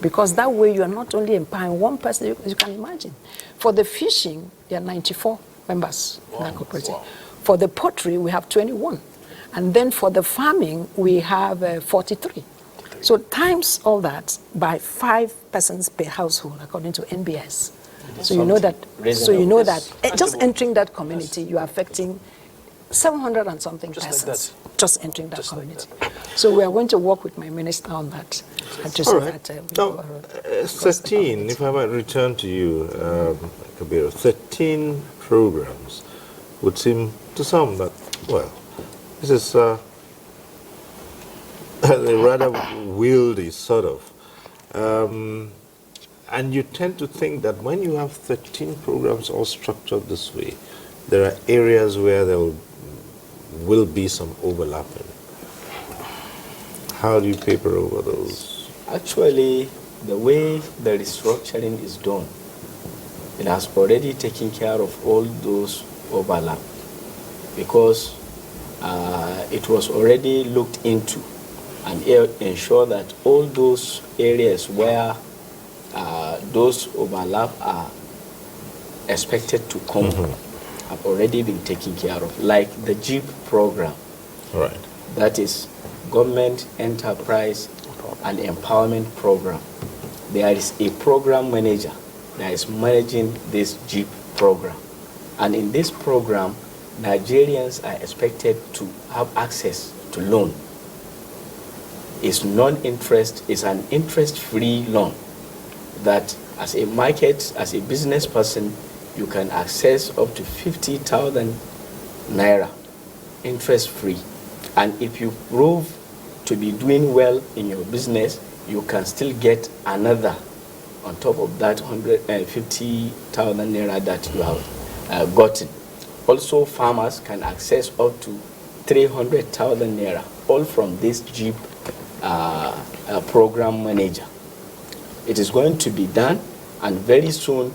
Because that way you are not only empowering one person, you can imagine. For the fishing, there are 94 members in that cooperative. For the pottery, we have 21. And then for the farming, we have 43. So times all that by 5 persons per household, according to NBS. So you know that, just entering that community, you are affecting 700 and something persons just entering that community. So we are going to work with my minister on that. Now, 13, if I might return to you, Kabir, 13 programs would seem to some that, well, this is a rather wieldy sort of. And you tend to think that when you have 13 programs all structured this way, there are areas where there will be some overlapping. How do you paper over those? Actually, the way the restructuring is done, it has already taken care of all those overlap, because it was already looked into and ensure that all those areas where those overlap are expected to come have already been taken care of, like the JEEP program. Right. That is Government Enterprise and Empowerment Program. There is a program manager that is managing this JEEP program. And in this program, Nigerians are expected to have access to loan. It's non-interest, it's an interest-free loan that as a market, as a business person, you can access up to 50,000 naira interest-free. And if you prove to be doing well in your business, you can still get another on top of that 150,000 naira that you have gotten. Also, farmers can access up to 300,000 naira, all from this JIP program manager. It is going to be done, and very soon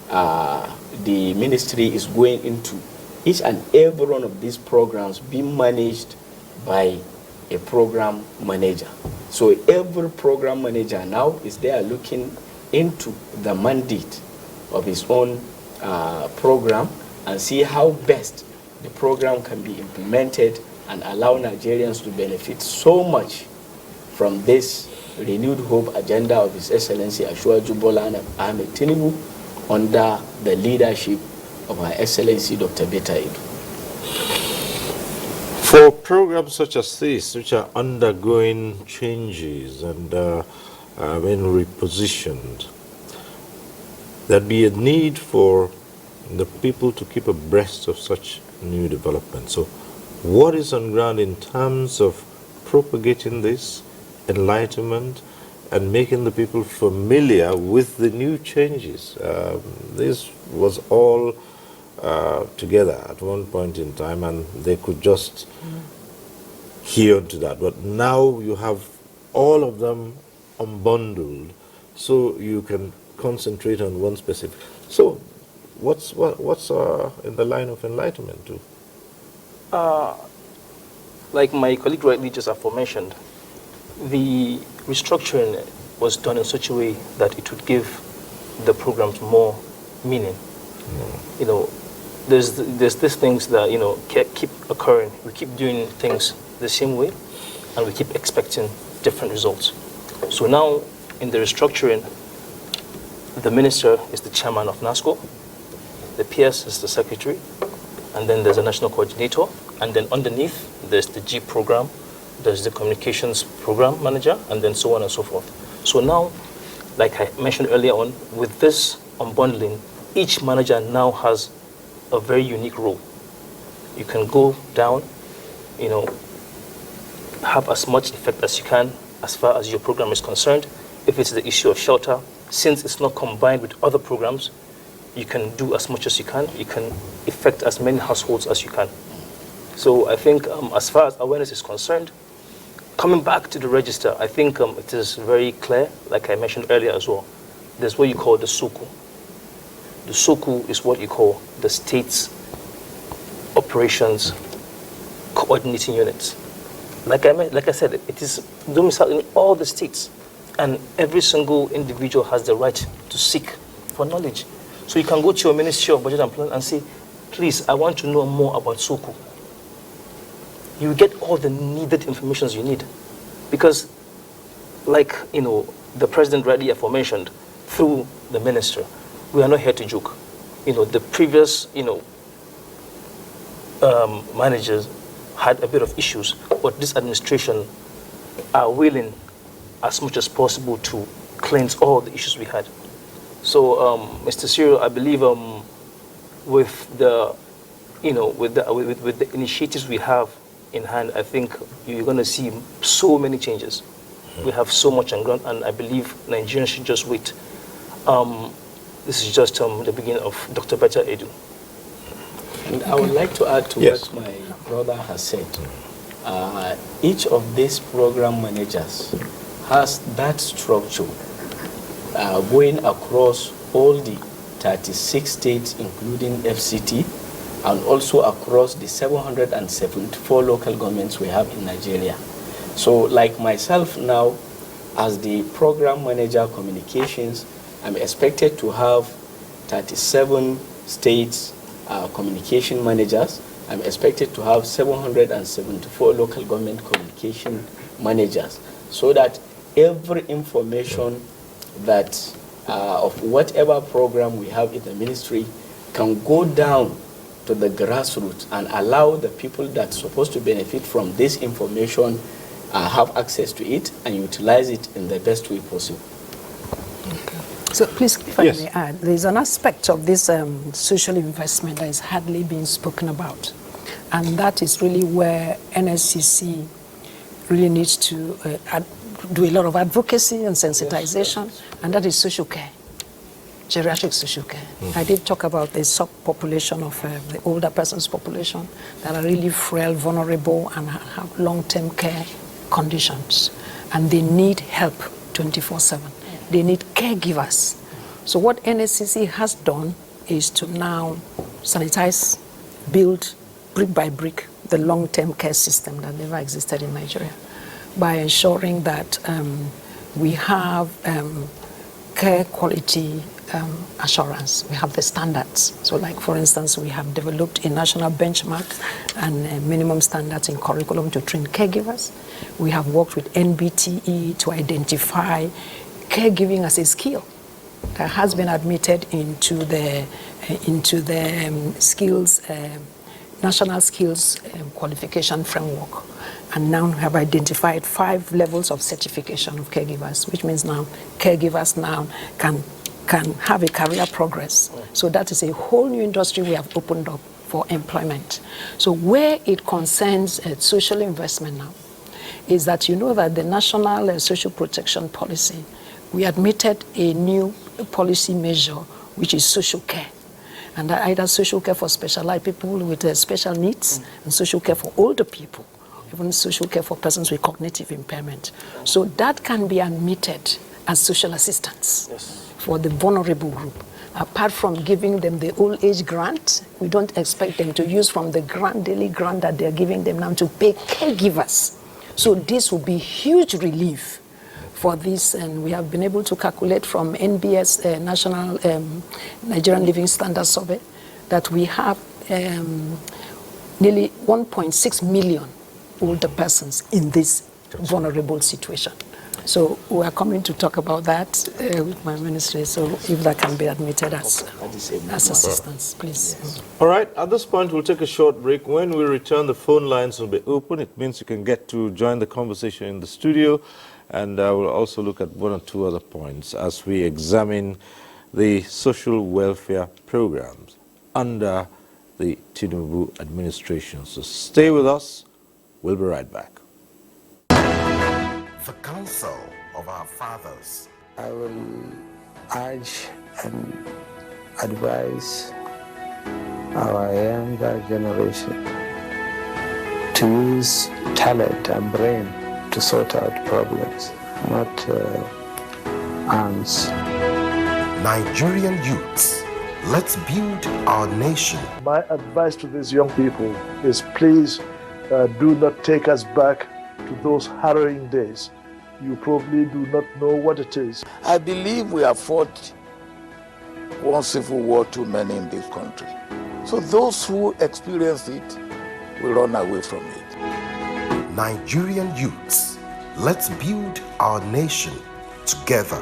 the ministry is going into each and every one of these programs being managed by a program manager. So every program manager now is there looking into the mandate of his own program and see how best the program can be implemented and allow Nigerians to benefit so much from this renewed hope agenda of His Excellency Ashwaju Bola Ahmed Tinubu under the leadership of Her Excellency Dr. Betta Edu. For programs such as this, which are undergoing changes and being repositioned, there'd be a need for the people to keep abreast of such new developments. So what is on ground in terms of propagating this enlightenment and making the people familiar with the new changes? This was all together at one point in time, and they could just hear to that. But now you have all of them unbundled, so you can concentrate on one specific. So what's in the line of enlightenment too? Like my colleague rightly just aforementioned, the restructuring was done in such a way that it would give the programs more meaning. You know, there's these things that, you know, keep occurring. We keep doing things the same way, and we keep expecting different results. So now, in the restructuring, the minister is the chairman of NASCO, the PS is the secretary, and then there's a national coordinator, and then underneath there's the G program, there's the communications program manager, and then so on and so forth. So now, like I mentioned earlier on, with this unbundling, each manager now has a very unique role. You can go down, you know, have as much effect as you can as far as your program is concerned. If it's the issue of shelter, since it's not combined with other programs, you can do as much as you can. You can affect as many households as you can. So I think as far as awareness is concerned, coming back to the register, I think it is very clear, like I mentioned earlier as well. There's what you call the SOKU. The SOKU is what you call the state's operations coordinating units. Like I said, it is domiciled in all the states, and every single individual has the right to seek for knowledge. So you can go to your Ministry of Budget and Plan and say, please, I want to know more about SOKU. You will get all the needed information you need. Because, like, you know, the President rightly aforementioned, through the minister, we are not here to joke. You know, the previous, you know, managers had a bit of issues, but this administration are willing as much as possible to cleanse all the issues we had. So, Mr. Cyril, I believe with the, you know, with the initiatives we have in hand, I think you're going to see so many changes. We have so much on ground, and I believe Nigerians should just wait. This is just the beginning of Dr. Betta Edu. And I would like to add to what my brother has said. Each of these program managers has that structure going across all the 36 states, including FCT, and also across the 774 local governments we have in Nigeria. So like myself now, as the program manager communications, I'm expected to have 37 states communication managers. I'm expected to have 774 local government communication managers, so that every information that of whatever program we have in the ministry can go down to the grassroots and allow the people that's supposed to benefit from this information have access to it and utilize it in the best way possible. Okay. So please, if I may add, there's an aspect of this social investment that is hardly being spoken about. And that is really where NSCC really needs to do a lot of advocacy and sensitization, and that is social care, geriatric social care. I did talk about the subpopulation of the older persons population that are really frail, vulnerable, and have long-term care conditions, and they need help 24/7. They need caregivers. So what NSCC has done is to now sanitize, build brick by brick the long-term care system that never existed in Nigeria by ensuring that we have care quality assurance. We have the standards. So like, for instance, we have developed a national benchmark and minimum standards in curriculum to train caregivers. We have worked with NBTE to identify caregiving as a skill that has been admitted into the skills, national skills qualification framework. And now we have identified 5 levels of certification of caregivers, which means now caregivers now can have a career progress. So that is a whole new industry we have opened up for employment. So where it concerns social investment now is that you know that the National Social Protection Policy, we admitted a new policy measure, which is social care. And either social care for specialized people with special needs and social care for older people, even social care for persons with cognitive impairment. So that can be admitted as social assistance for the vulnerable group. Apart from giving them the old age grant, we don't expect them to use from the daily grant that they're giving them now to pay caregivers. So this will be huge relief for this, and we have been able to calculate from NBS, National Nigerian Living Standards Survey, that we have nearly 1.6 million older persons in this vulnerable situation. So we are coming to talk about that with my ministry, so if that can be admitted as assistance, please. All right, at this point, we'll take a short break. When we return, the phone lines will be open. It means you can get to join the conversation in the studio, and we'll also look at 1 or 2 other points as we examine the social welfare programs under the Tinubu administration. So stay with us. We'll be right back. The counsel of our fathers. I will urge and advise our younger generation to use talent and brain to sort out problems, not arms. Nigerian youths, let's build our nation. My advice to these young people is please do not take us back to those harrowing days. You probably do not know what it is. I believe we have fought one civil war too many in this country. So those who experience it will run away from it. Nigerian youths, let's build our nation together.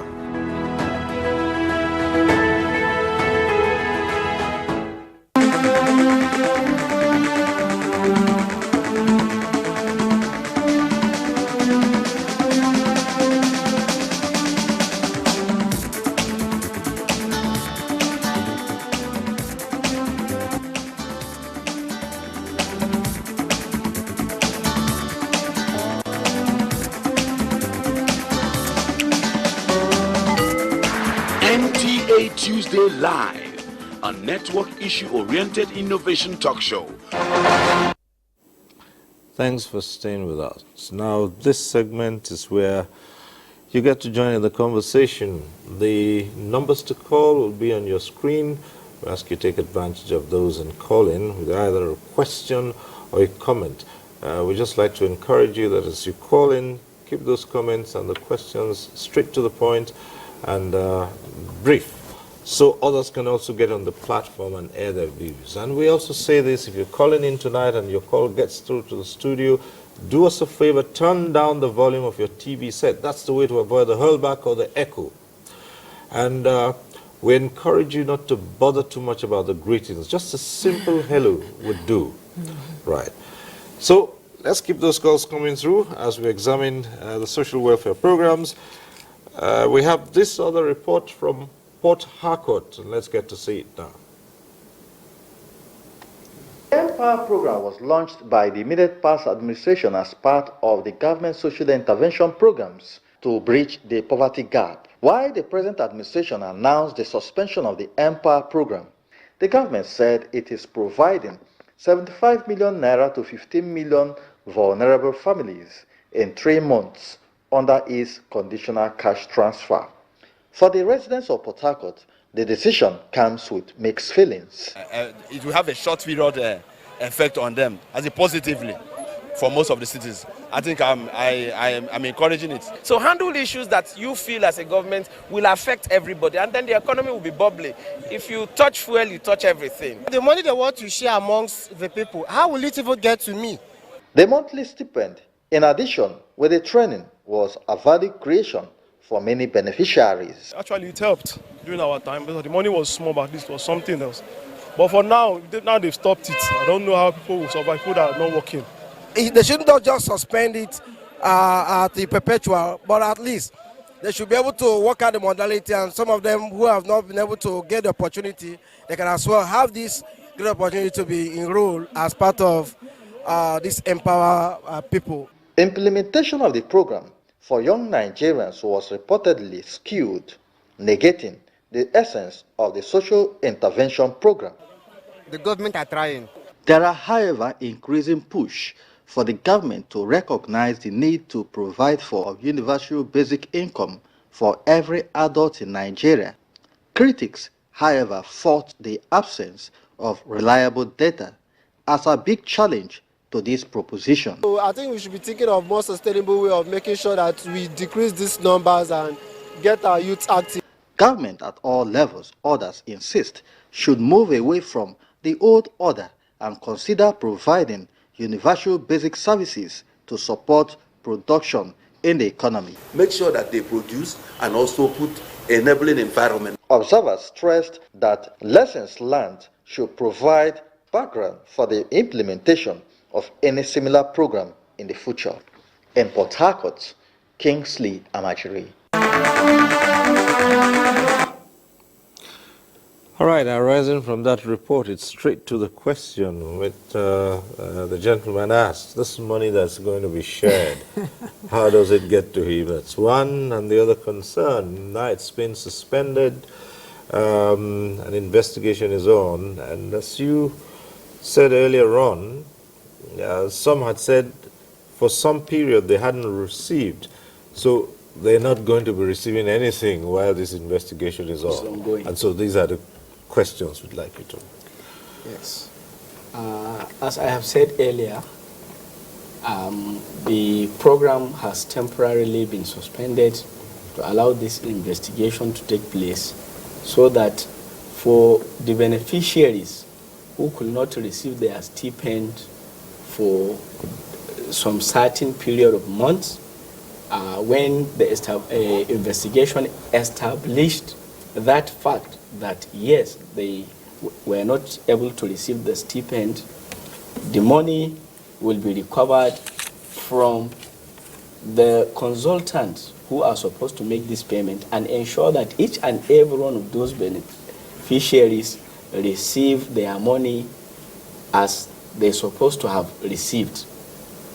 NTA Tuesday Live, a network issue-oriented innovation talk show. Thanks for staying with us. Now, this segment is where you get to join in the conversation. The numbers to call will be on your screen. We ask you to take advantage of those and call in with either a question or a comment. We just like to encourage you that as you call in, keep those comments and the questions straight to the point and brief, so others can also get on the platform and air their views. And we also say this: if you're calling in tonight and your call gets through to the studio, do us a favor, turn down the volume of your TV set. That's the way to avoid the hurlback or the echo. And we encourage you not to bother too much about the greetings. Just a simple hello would do. Right. So let's keep those calls coming through as we examine the social welfare programs. We have this other report from Port Harcourt, and let's get to see it now. Empower program was launched by the immediate past administration as part of the government social intervention programs to bridge the poverty gap. While the present administration announced the suspension of the Empower program, the government said it is providing 75 million naira to 15 million vulnerable families in 3 months under its conditional cash transfer. For the residents of Port Harcourt, the decision comes with mixed feelings. It will have a short period effect on them, as a positively for most of the cities. I think I'm encouraging it. So handle issues that you feel as a government will affect everybody, and then the economy will be bubbly. If you touch fuel, you touch everything. The money they want to share amongst the people, how will it even get to me? The monthly stipend, in addition with the training, was a value creation for many beneficiaries. Actually, it helped during our time because the money was small, but at least it was something else. But for now they've stopped it. I don't know how people will survive, people that are not working. They shouldn't just suspend it at the perpetual, but at least they should be able to work out the modality, and some of them who have not been able to get the opportunity, they can as well have this great opportunity to be enrolled as part of this Empower people. Implementation of the program for young Nigerians was reportedly skewed, negating the essence of the social intervention program. The government are trying. There are, however, increasing push for the government to recognize the need to provide for universal basic income for every adult in Nigeria. Critics, however, fault the absence of reliable data as a big challenge to this proposition. So I think we should be thinking of more sustainable way of making sure that we decrease these numbers and get our youth active. Government at all levels, others insist, should move away from the old order and consider providing universal basic services to support production in the economy. Make sure that they produce and also put enabling environment. Observers stressed that lessons learned should provide background for the implementation of any similar program in the future. In Port Harcourt, Kingsley Amajiri. All right, arising from that report, it's straight to the question which the gentleman asked. This money that's going to be shared, how does it get to him? That's one. And the other concern, now it's been suspended, an investigation is on. And as you said earlier on, some had said for some period they hadn't received. So they're not going to be receiving anything while this investigation is on. And so these are the questions we'd like you to. Yes. As I have said earlier, the program has temporarily been suspended to allow this investigation to take place so that for the beneficiaries who could not receive their stipend for some certain period of months, when the investigation established that fact that yes, they were not able to receive the stipend, the money will be recovered from the consultants who are supposed to make this payment and ensure that each and every one of those beneficiaries receive their money as they're supposed to have received.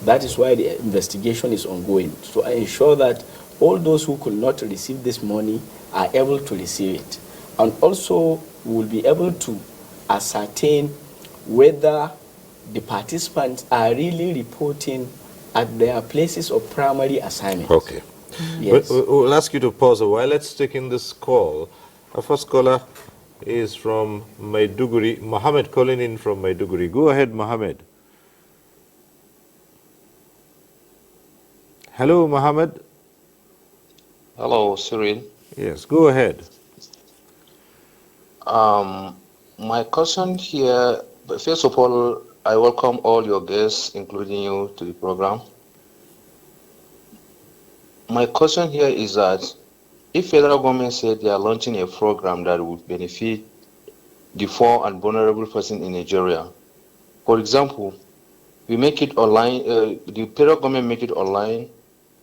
That is why the investigation is ongoing, to ensure that all those who could not receive this money are able to receive it. And also will be able to ascertain whether the participants are really reporting at their places of primary assignment. Okay. Yes. We'll ask you to pause a while. Let's take in this call. Our first caller is from Maiduguri. Mohammed calling in from Maiduguri. Go ahead, Mohammed. Hello, Mohammed. Hello, Cyril. Yes, go ahead. My question here, first of all, I welcome all your guests, including you, to the program. My question here is that if federal government said they are launching a program that would benefit the poor and vulnerable person in Nigeria, for example, we make it online, the federal government make it online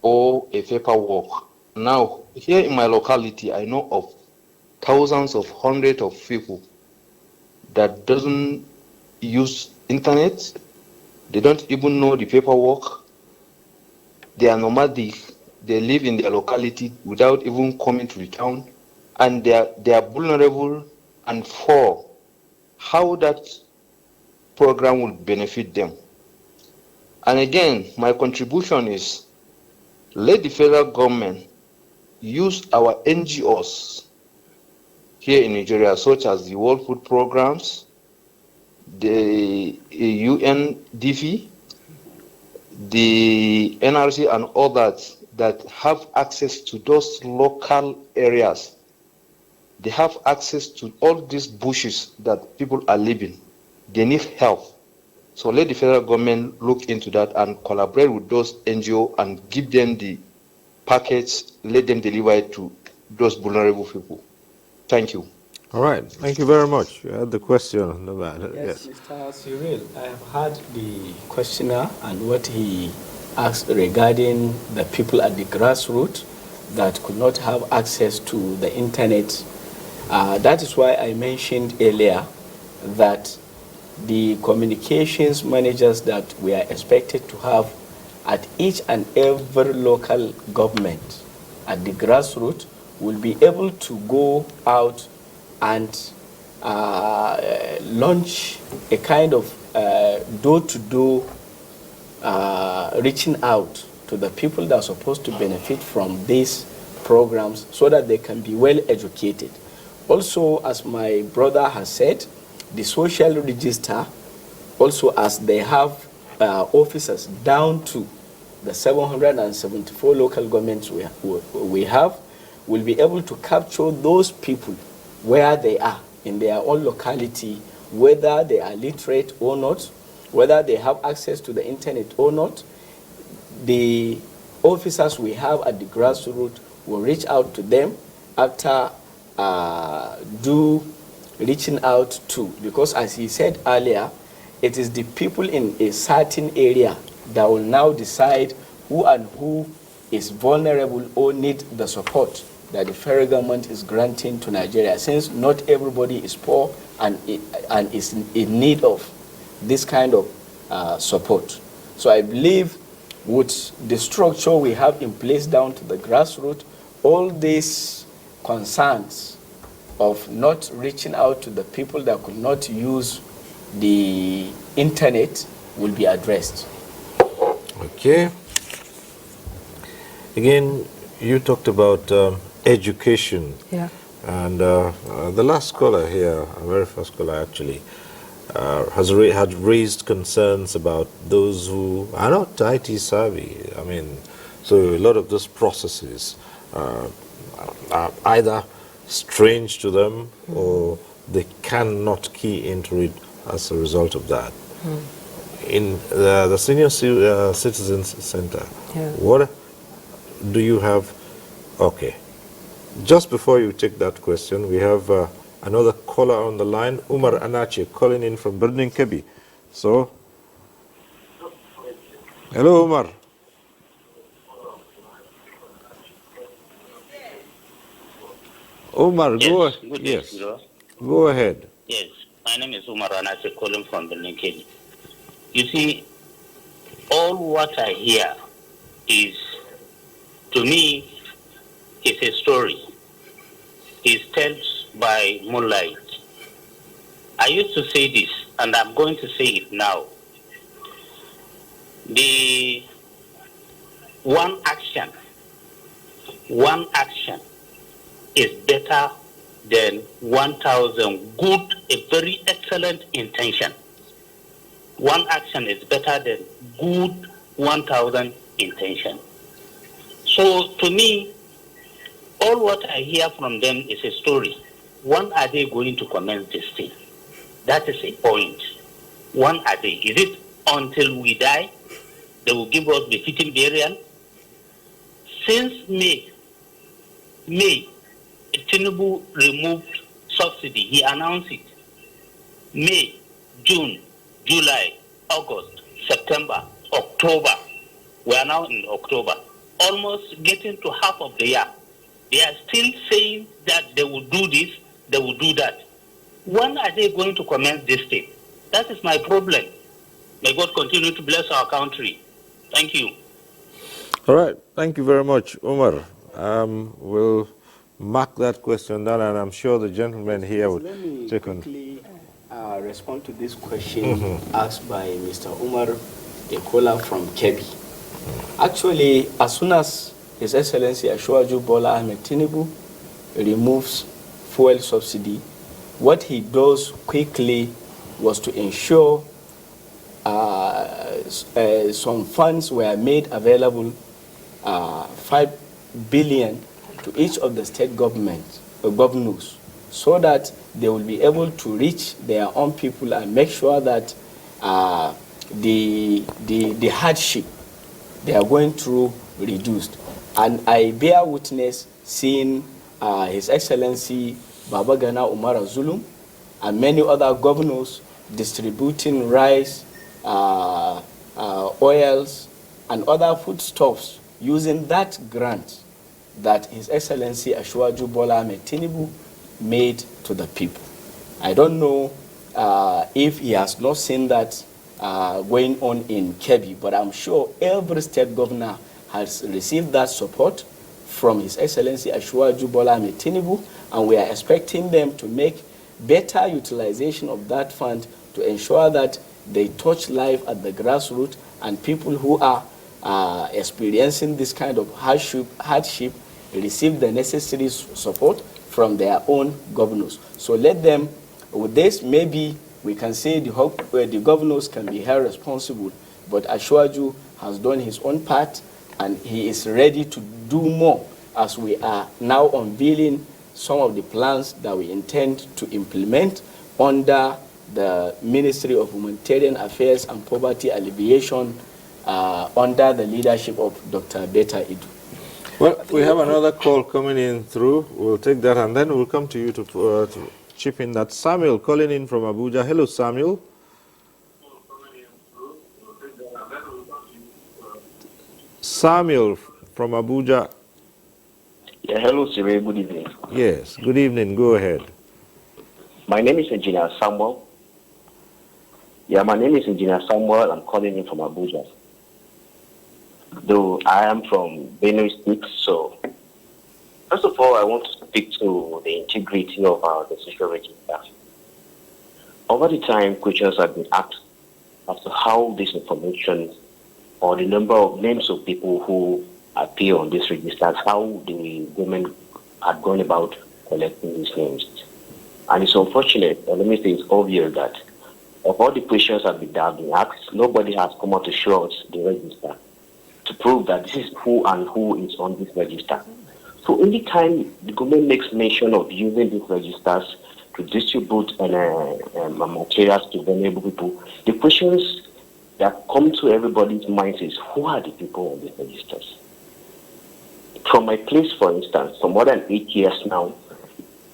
or a paperwork. Now, here in my locality, I know of thousands of hundreds of people that doesn't use internet. They don't even know the paperwork. They are nomadic. They live in their locality without even coming to the town. And they are vulnerable. And for how that program will benefit them. And again, my contribution is, let the federal government use our NGOs here in Nigeria, such as the World Food Programs, the UNDP, the NRC, and others that have access to those local areas. They have access to all these bushes that people are living. They need help. So let the federal government look into that and collaborate with those NGOs and give them the package, let them deliver it to those vulnerable people. Thank you. All right, thank you very much. You had the question on the matter. Yes, Mr. Cyril, I have heard the questioner and what he asked regarding the people at the grassroots that could not have access to the internet. That is why I mentioned earlier that the communications managers that we are expected to have at each and every local government at the grassroots will be able to go out and launch a kind of door-to-door reaching out to the people that are supposed to benefit from these programs so that they can be well educated. Also, as my brother has said, the social register, also as they have officers down to the 774 local governments we have, will be able to capture those people where they are in their own locality, whether they are literate or not, whether they have access to the internet or not. The officers we have at the grassroots will reach out to them after reaching out to, because as he said earlier, it is the people in a certain area that will now decide who and who is vulnerable or need the support that the federal government is granting to Nigeria, since not everybody is poor and is in need of this kind of support. So I believe with the structure we have in place down to the grassroots, all these concerns of not reaching out to the people that could not use the internet will be addressed. Okay. Again, you talked about education. Yeah. And the last caller here, our very first caller actually, had raised concerns about those who are not IT savvy. I mean, so a lot of those processes are either strange to them or they cannot key into it as a result of that. In the Senior Citizens Center, what do you have? Okay. Just before you take that question, we have another caller on the line, Umar Anache, calling in from Birnin Kebbi. So, hello, Umar. Umar, yes, go ahead. Yes, my name is Umar Anache, calling from Birnin Kebbi. You see, all what I hear is, to me, is a story. It's told by moonlight. I used to say this, and I'm going to say it now. The one action is better than 1,000 good, a very excellent intention. One action is better than good 1,000 intention. So to me, all what I hear from them is a story. When are they going to commence this thing? That is a point. When are they? Is it until we die? They will give us the fitting burial? Since May, Tinubu removed subsidy. He announced it. May, June, July, August, September, October. We are now in October. Almost getting to half of the year. They are still saying that they will do this, they will do that. When are they going to commence this thing? That is my problem. May God continue to bless our country. Thank you. All right. Thank you very much, Umar. We'll mark that question down, and I'm sure the gentleman here would take on. Respond to this question asked by Mr. Umar, a caller from Kebbi. Actually, as soon as His Excellency Ashwaju Bola Ahmed Tinubu removes fuel subsidy, what he does quickly was to ensure some funds were made available, 5 billion to each of the state governors, so that they will be able to reach their own people and make sure that the hardship they are going through reduced. And I bear witness seeing His Excellency Babagana Umar Zulum and many other governors distributing rice, oils, and other foodstuffs using that grant that His Excellency Ashwaju Bola Ahmed Tinubu made to the people. I don't know if he has not seen that going on in Kebbi, but I'm sure every state governor has received that support from His Excellency Ashwaju Bola Ahmed Tinubu, and we are expecting them to make better utilization of that fund to ensure that they touch life at the grassroots, and people who are experiencing this kind of hardship receive the necessary support from their own governors. So let them, with this, maybe we can say the governors can be held responsible, but Ashwaju has done his own part, and he is ready to do more, as we are now unveiling some of the plans that we intend to implement under the Ministry of Humanitarian Affairs and Poverty Alleviation under the leadership of Dr. Beta Idu. Well, we have another call coming in through. We'll take that, and then we'll come to you to chip in. That Samuel calling in from Abuja. Hello, Samuel. Samuel from Abuja. Yeah, hello, Siri. Good evening. Yes, good evening. Go ahead. My name is Engineer Samuel. Yeah, my name is Engineer Samuel. I'm calling in from Abuja. Though I am from Benue State, so first of all, I want to speak to the integrity of the social register. Over the time, questions have been asked as to how this information or the number of names of people who appear on this register, how the government had gone about collecting these names. And it's unfortunate, or let me say it's obvious, that of all the questions that have been asked, nobody has come out to show us the register to prove that this is who and who is on this register. So any time the government makes mention of using these registers to distribute materials to vulnerable people, the questions that come to everybody's minds is, who are the people on these registers? From my place, for instance, for more than 8 years now,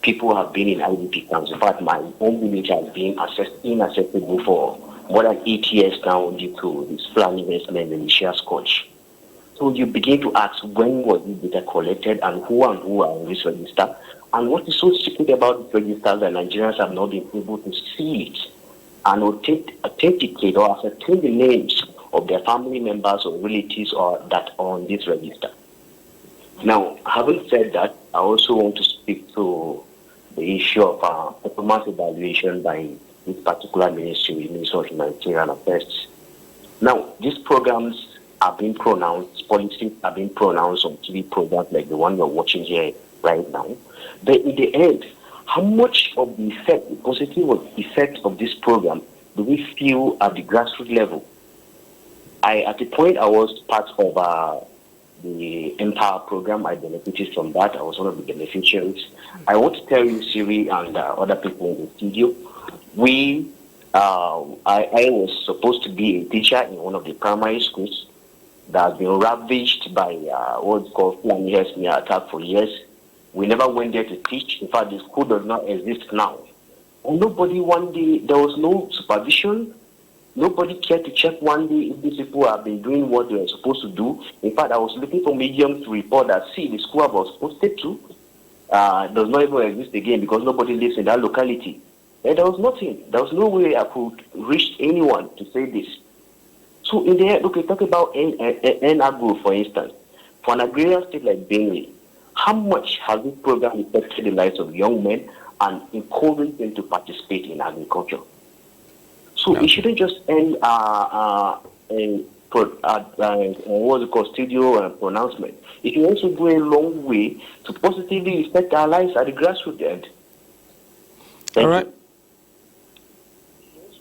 people have been in IDP camps. In fact, my own village has been inaccessible for more than 8 years now due to this Fulani investment militia scourge. So you begin to ask, when was this data collected and who are on this register? And what is so secret about this register that Nigerians have not been able to see it and authenticate or ascertain the names of their family members or relatives that are on this register? Now, having said that, I also want to speak to the issue of performance evaluation by this particular ministry, Ministry of Humanitarian Affairs. Now, these programs are being pronounced, policies are being pronounced on TV programs like the one we're watching here right now. But in the end, how much of the effect, the positive effect of this program do we feel at the grassroots level? At the point I was part of the Empower program, I benefited from that. I was one of the beneficiaries. I want to tell you, Siri, and other people in the studio, I was supposed to be a teacher in one of the primary schools that has been ravaged by what's called Fulani attack for years. We never went there to teach. In fact, the school does not exist now. And nobody one day, there was no supervision. Nobody cared to check one day if these people have been doing what they were supposed to do. In fact, I was looking for mediums to report that, see, the school I was posted to does not even exist again because nobody lives in that locality. And there was nothing. There was no way I could reach anyone to say this. So in the end, okay, talk about Agro, for instance. For an agrarian state like Benue, how much has this program affected the lives of young men and encouraged them to participate in agriculture? So it shouldn't just end what's it called, studio pronouncement. It can also go a long way to positively affect our lives at the grassroots end. All right.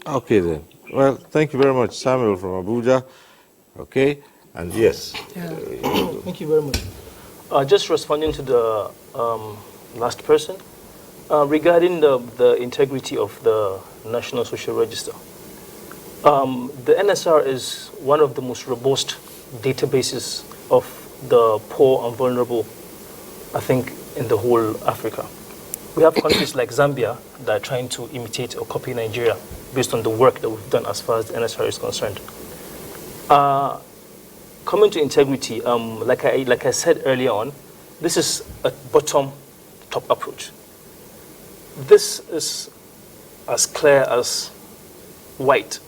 Okay then. Well, thank you very much, Samuel from Abuja. Okay, and yes. Thank you very much. Just responding to the last person, regarding the integrity of the National Social Register. The NSR is one of the most robust databases of the poor and vulnerable, I think, in the whole Africa. We have countries like Zambia that are trying to imitate or copy Nigeria based on the work that we've done as far as the NSR is concerned. Coming to integrity, like I said earlier on, this is a bottom-top approach. This is as clear as white.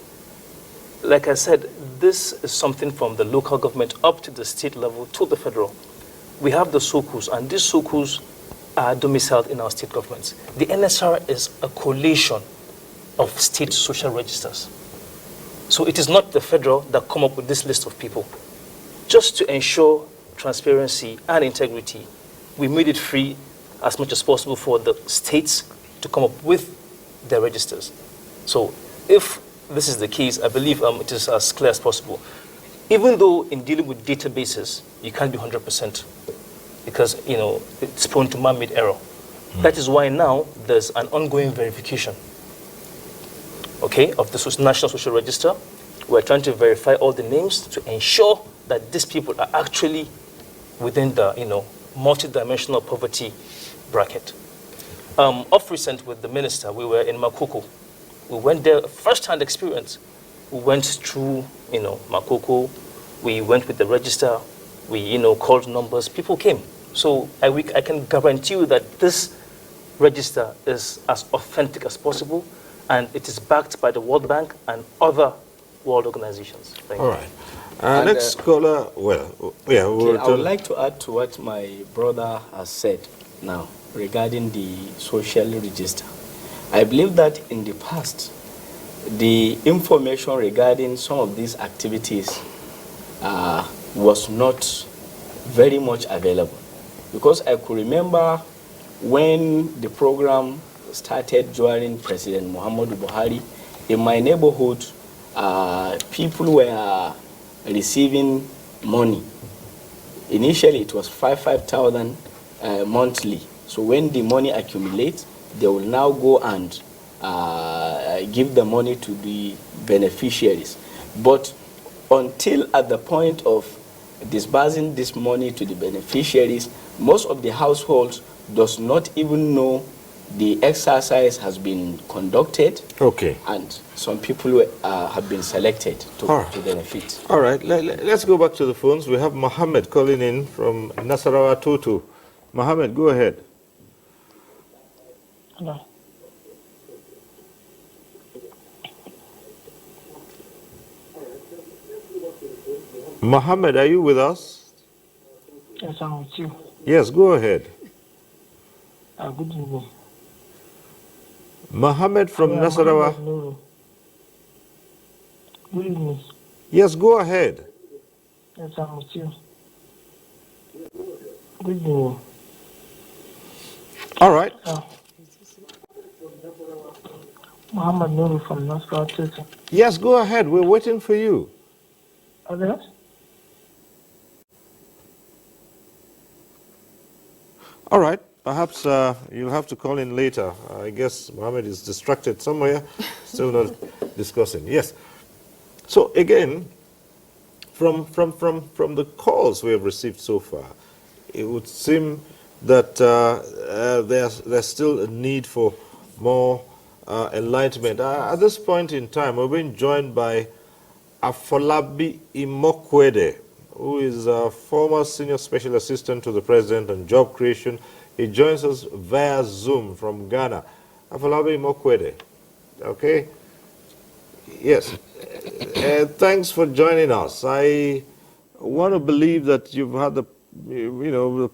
Like I said, this is something from the local government up to the state level to the federal. We have the SOCUs, and these SOCUs are domiciled in our state governments. The NSR is a collation of state social registers. So it is not the federal that come up with this list of people. Just to ensure transparency and integrity, we made it free as much as possible for the states to come up with their registers. So if this is the case, I believe it is as clear as possible. Even though in dealing with databases, you can't be 100% because, it's prone to man-made error. That is why now there's an ongoing verification, okay, of the National Social Register. We're trying to verify all the names to ensure that these people are actually within the, multi-dimensional poverty bracket. Of recent with the minister, we were in Makoko. We went there, first-hand experience. We went through, Makoko. We went with the register. We, called numbers. People came. So I can guarantee you that this register is as authentic as possible, and it is backed by the World Bank and other world organizations. All right. Next caller, I would like to add to what my brother has said now regarding the social register. I believe that in the past, the information regarding some of these activities was not very much available. Because I could remember when the program started during President Muhammadu Buhari, in my neighborhood, people were receiving money. Initially, it was 5,000 monthly. So when the money accumulates, they will now go and give the money to the beneficiaries. But until at the point of disbursing this money to the beneficiaries, most of the households does not even know the exercise has been conducted. Okay. And some people have been selected to benefit. All right, let's go back to the phones. We have Mohammed calling in from Nasarawa Tutu. Mohammed, go ahead. Hello. Mohammed, are you with us? Yes, I'm with you. Yes, go ahead. Good evening. Mohammed from Nasarawa. Good evening. Yes, go ahead. Yes, I'm with you. Good evening. All right. Muhammad Nuru from Nasarawa. Yes, go ahead. We're waiting for you. Okay. All right. Perhaps you'll have to call in later. I guess Mohammed is distracted somewhere, still not discussing. Yes. So again, from the calls we have received so far, it would seem that there's still a need for more enlightenment. At this point in time, we're being joined by Afolabi Imokwede, who is a former senior special assistant to the president on job creation. He joins us via Zoom from Ghana. Afolabi Imokwede, okay? Yes. Thanks for joining us. I want to believe that you've had the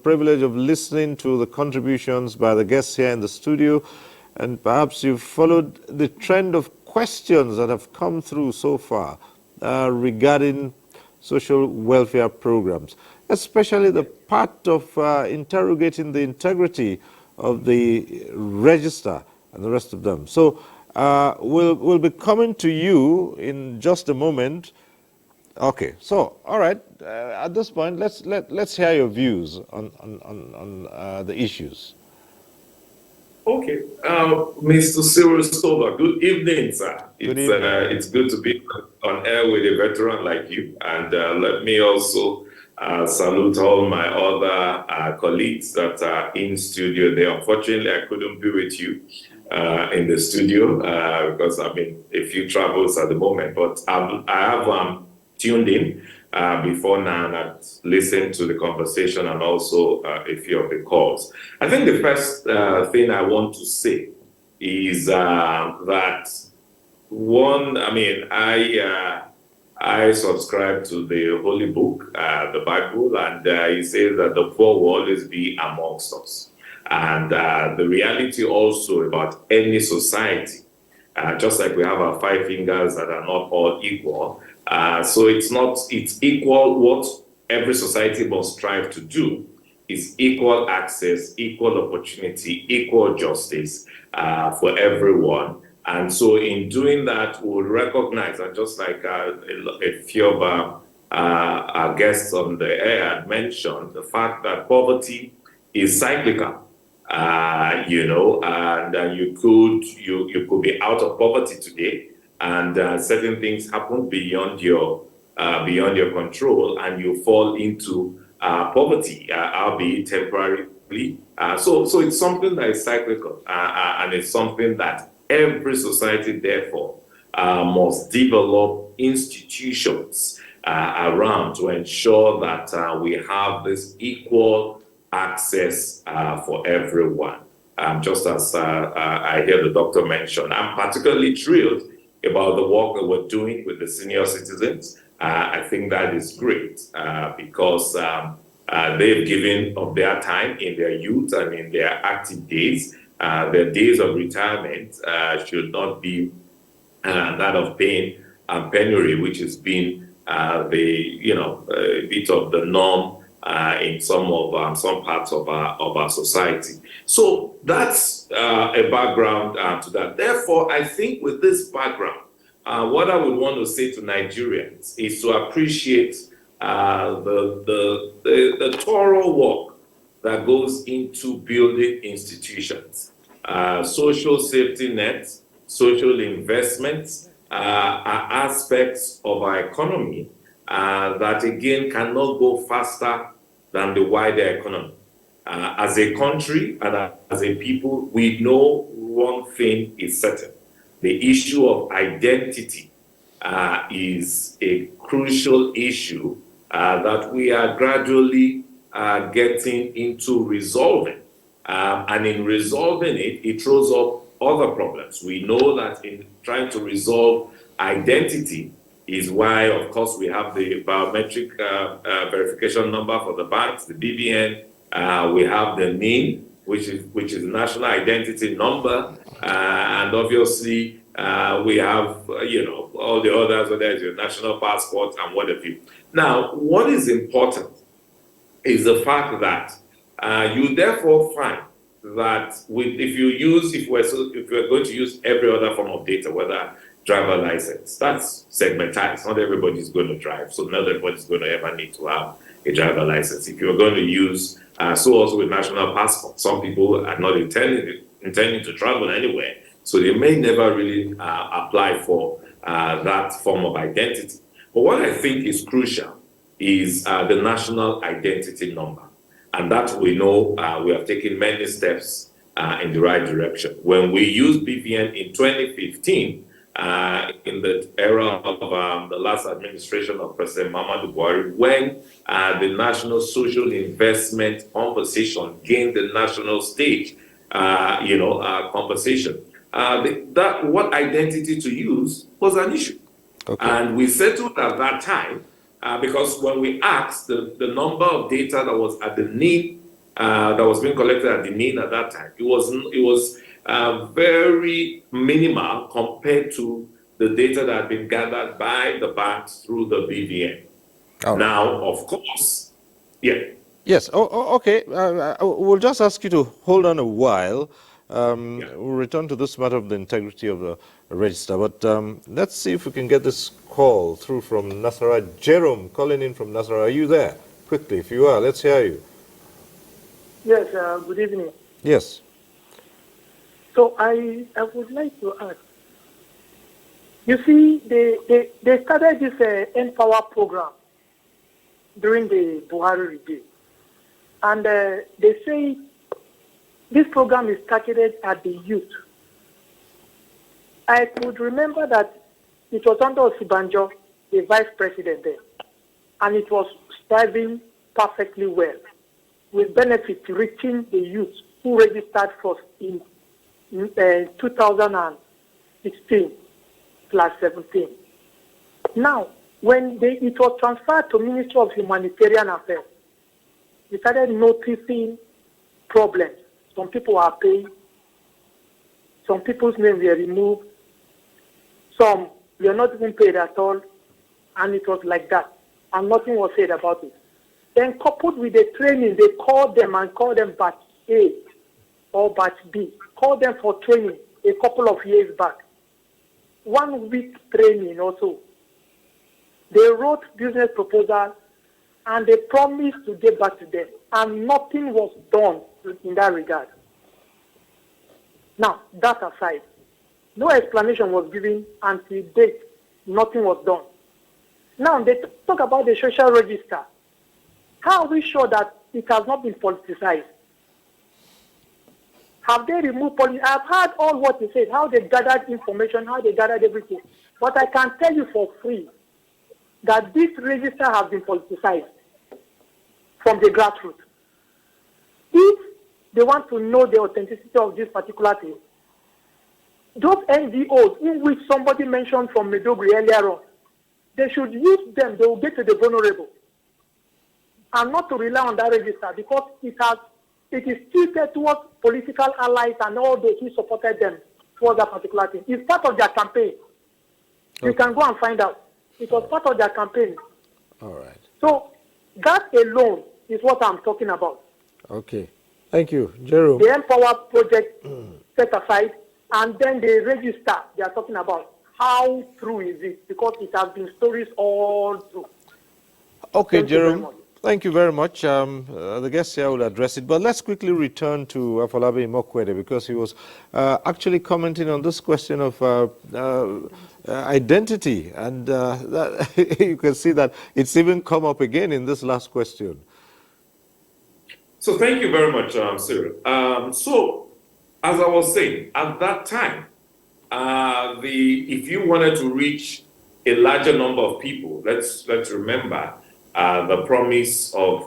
privilege of listening to the contributions by the guests here in the studio, and perhaps you've followed the trend of questions that have come through so far regarding social welfare programs, especially the part of interrogating the integrity of the register and the rest of them. So we'll be coming to you in just a moment. Okay, so all right. At this point, let's hear your views on the issues. Okay, Mr. Cyril Stover, good evening, sir. Good evening. It's good to be on air with a veteran like you. And let me also salute all my other colleagues that are in studio there. Unfortunately, I couldn't be with you in the studio because I'm in a few travels at the moment. But I have tuned in before now, and I've listened to the conversation and also a few of the calls. I think the first thing I want to say is that one, I mean, I subscribe to the Holy Book, the Bible, and it says that the poor will always be amongst us. And the reality also about any society, just like we have our five fingers that are not all equal, so it's equal. What every society must strive to do is equal access, equal opportunity, equal justice for everyone. And so in doing that, we'll recognize, and just like a few of our guests on the air had mentioned, the fact that poverty is cyclical. And you could be out of poverty today, and certain things happen beyond your control, and you fall into poverty, albeit temporarily. So it's something that is cyclical, and it's something that every society, therefore, must develop institutions around to ensure that we have this equal access for everyone. Just as I hear the doctor mention, I'm particularly thrilled about the work that we're doing with the senior citizens. I think that is great because they've given of their time in their youth and in their active days. Their days of retirement should not be that of pain and penury, which has been a bit of the norm in some parts of our society. So that's a background to that. Therefore, I think with this background, what I would want to say to Nigerians is to appreciate the thorough work that goes into building institutions. Social safety nets, social investments are aspects of our economy that again cannot go faster than the wider economy. As a country and as a people, we know one thing is certain. The issue of identity is a crucial issue that we are gradually getting into resolving. And in resolving it, it throws up other problems. We know that in trying to resolve identity is why, of course, we have the biometric verification number for the banks, the BVN. We have the NIN, which is National Identity Number, and obviously we have all the others, whether it's your national passport and what have you. Now, what is important is the fact that you therefore find that if we're going to use every other form of data, whether driver license, that's segmentized. Not everybody's going to drive, so not everybody's going to ever need to have a driver license. If you're going to use, so also with national passport, some people are not intending to travel anywhere, so they may never really apply for that form of identity. But what I think is crucial is the national identity number. And that we know we have taken many steps in the right direction. When we used BVN in 2015, in the era of the last administration of President Muhammadu Buhari, when the national social investment conversation gained the national stage, conversation, what identity to use was an issue. Okay. And we settled at that time because when we asked the number of data that was at the NIN, that was being collected at the NIN at that time, it was very minimal compared to the data that had been gathered by the banks through the BVN. Now, of course, yeah. Yes. Okay. We'll just ask you to hold on a while. We'll return to this matter of the integrity of the register. But let's see if we can get this call through from Nasarawa. Jerome, calling in from Nasarawa. Are you there? Quickly, if you are, let's hear you. Yes, good evening. Yes. So I would like to ask, you see, they started this Empower program during the Buhari regime. And they say this program is targeted at the youth. I could remember that it was under Osibanjo, the vice president there, and it was thriving perfectly well, with benefit reaching the youth who registered first in 2016/17. Now, when it was transferred to Ministry of Humanitarian Affairs, we started noticing problems. Some people are paying, some people's names were removed, some were not even paid at all, and it was like that, and nothing was said about it. Then coupled with the training, they called them batch A or batch B, called them for training a couple of years back. 1 week training also. They wrote business proposal and they promised to get back to them, and nothing was done in that regard. Now, that aside, no explanation was given until date, nothing was done. Now, they talk about the social register. How are we sure that it has not been politicized? Have they removed policy? I've heard all what you said, how they gathered information, how they gathered everything. But I can tell you for free that this register has been politicized from the grassroots. If they want to know the authenticity of this particular thing, those NGOs in which somebody mentioned from Medogri earlier on, they should use them, they will get to the vulnerable. And not to rely on that register, because it is tilted towards political allies and all those who supported them for that particular thing. It's part of their campaign. Okay. You can go and find out. It was part of their campaign. All right. So that alone is what I'm talking about. Okay. Thank you, Jerome. The Empower project set aside, and then the register they are talking about. How true is it? Because it has been stories all through. Okay, Jerome. Thank you very much. The guest here will address it, but let's quickly return to Afolabi Mokwede, because he was actually commenting on this question of identity, and you can see that it's even come up again in this last question. So thank you very much, Cyril. So, as I was saying, at that time, if you wanted to reach a larger number of people, let's remember, the promise of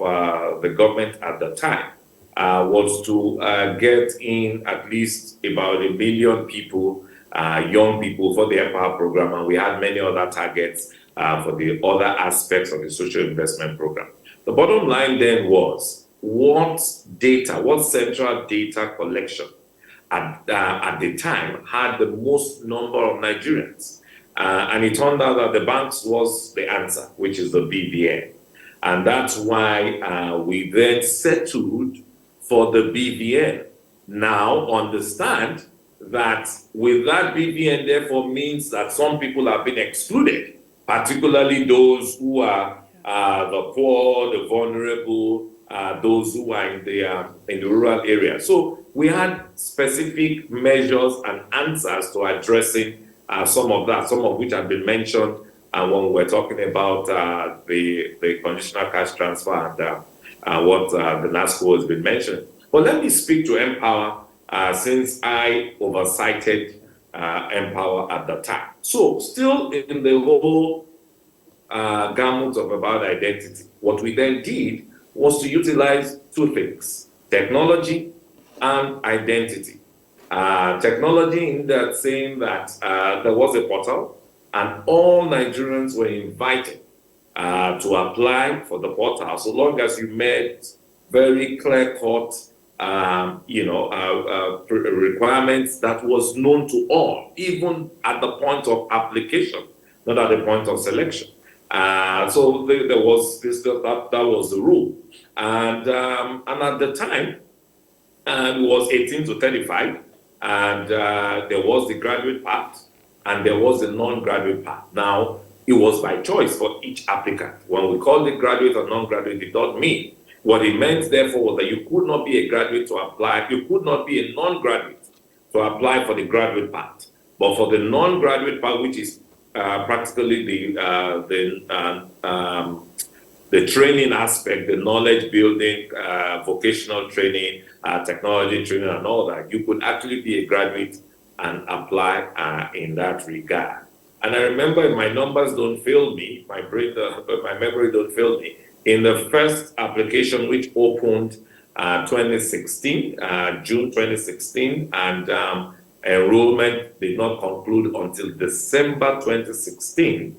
the government at the time was to get in at least about 1 million people, young people, for the Empower program, and we had many other targets for the other aspects of the social investment program. The bottom line then was, what central data collection at the time had the most number of Nigerians? And it turned out that the banks was the answer, which is the BVN. And that's why we then settled for the BVN. Now understand that with that BVN therefore means that some people have been excluded, particularly those who are the poor, the vulnerable, those who are in the rural area. So we had specific measures and answers to addressing some of that, some of which have been mentioned when we're talking about the conditional cash transfer and what the NASCO has been mentioned. But let me speak to Empower since I oversighted Empower at the time. So still in the whole gamut of about identity, what we then did was to utilize two things: technology and identity. Technology in that saying that there was a portal and all Nigerians were invited to apply for the portal, so long as you met very clear-cut, requirements that was known to all, even at the point of application, not at the point of selection. So there was this, that was the rule, and at the time, it was 18 to 35, and there was the graduate part, and there was the non-graduate part. Now, it was by choice for each applicant. When we call it graduate or non-graduate, it doesn't mean. What it meant, therefore, was that you could not be a graduate to apply, you could not be a non-graduate to apply for the graduate part. But for the non-graduate part, which is practically the training aspect, the knowledge building, vocational training, technology training, and all that, you could actually be a graduate and apply in that regard. And I remember, if my numbers don't fail me, my memory don't fail me, in the first application, which opened 2016, June 2016, and enrollment did not conclude until December 2016,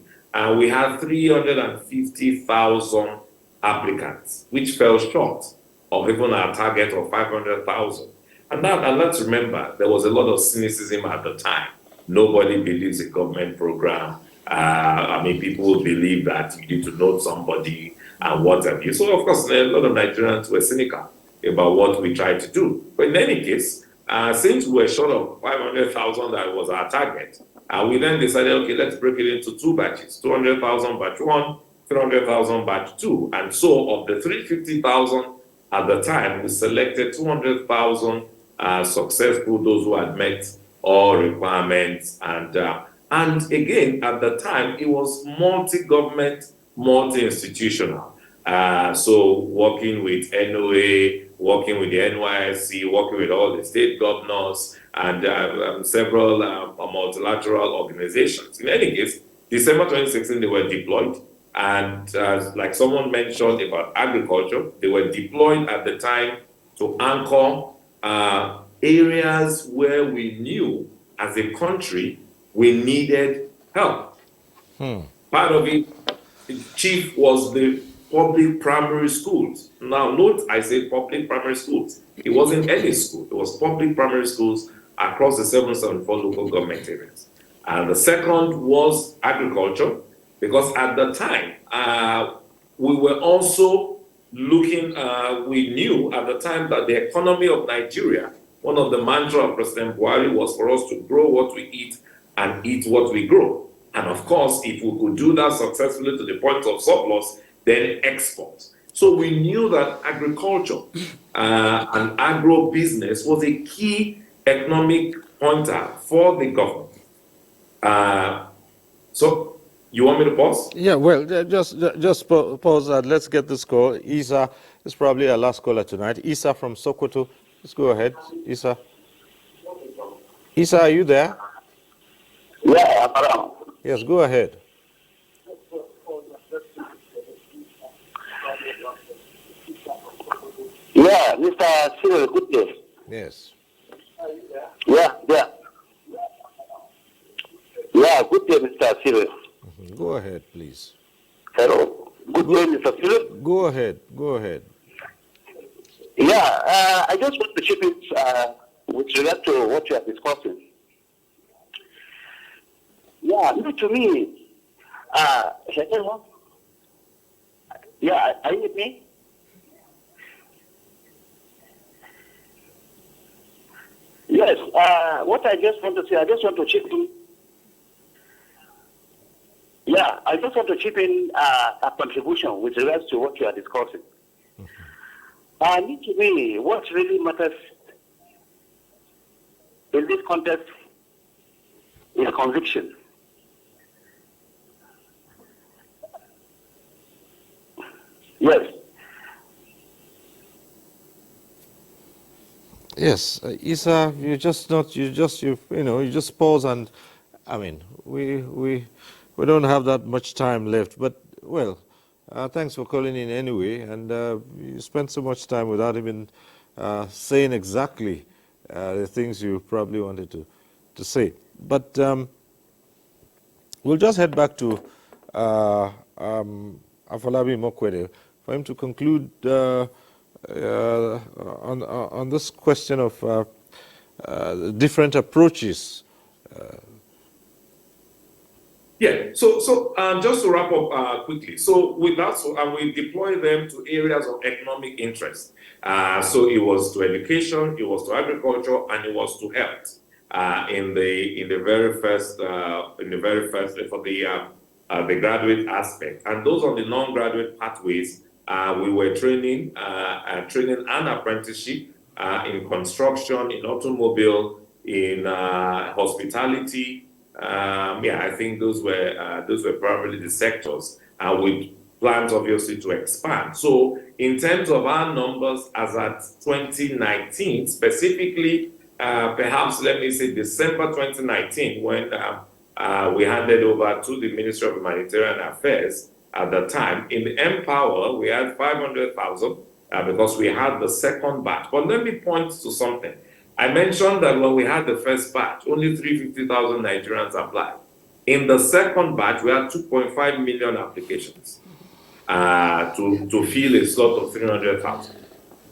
we had 350,000 applicants, which fell short of even our target of 500,000. And let's remember, there was a lot of cynicism at the time. Nobody believes a government program. People believe that you need to know somebody and what have you. So, of course, a lot of Nigerians were cynical about what we tried to do. But in any case, since we were short of 500,000, that was our target, we then decided, okay, let's break it into two batches, 200,000 batch 1, 300,000 batch 2. And so of the 350,000 at the time, we selected 200,000 successful, those who had met all requirements. And again, at the time, it was multi-government, multi-institutional. So working with NOA, working with the NYSC, working with all the state governors, and several multilateral organizations. In any case, December 2016, they were deployed. And like someone mentioned about agriculture, they were deployed at the time to anchor areas where we knew as a country we needed help. Part of it, chief, was the public primary schools. Now, note I say public primary schools. It wasn't any school. It was public primary schools across the 774 local government areas. And the second was agriculture, because at the time, we were also looking, we knew at the time that the economy of Nigeria, one of the mantra of President Buhari was for us to grow what we eat and eat what we grow. And of course, if we could do that successfully to the point of surplus, then export. So we knew that agriculture and agro-business was a key economic pointer for the government. So you want me to pause? Yeah, well, just pause and let's get this call. Isa is probably our last caller tonight. Isa from Sokoto. Let's go ahead, Isa. Isa, are you there? Yeah, I'm around. Yes, go ahead. Yeah, Mr. Cyril, good day. Yes. Yeah. Yeah, good day, Mr. Cyril. Go ahead, please. Hello. Good day, Mr. Cyril. Go ahead. Yeah, I just want to chip in with regard to what you are discussing. Yeah, to me, hello? Yeah, are you with me? Yes, what I just want to say, I just want to chip in. Yeah, I just want to chip in a contribution with regards to what you are discussing. To me, what really matters in this context is conviction. Yes. Yes, Isa, you just pause, and I mean, we don't have that much time left, but well, thanks for calling in anyway, and you spent so much time without even saying exactly the things you probably wanted to say. But we'll just head back to Afolabi Mokwede for him to conclude on this question of different approaches. So just to wrap up quickly, so with that, we deploy them to areas of economic interest. So it was to education, it was to agriculture, and it was to health. In the very first for the graduate aspect, and those on the non-graduate pathways, we were training and apprenticeship in construction, in automobile, in hospitality. I think those were probably the sectors with plans obviously to expand. So in terms of our numbers as at 2019, specifically, perhaps let me say December 2019, when we handed over to the Ministry of Humanitarian Affairs at the time, in the Empower, we had 500,000 because we had the second batch. But let me point to something. I mentioned that when we had the first batch, only 350,000 Nigerians applied. In the second batch, we had 2.5 million applications to fill a slot of 300,000.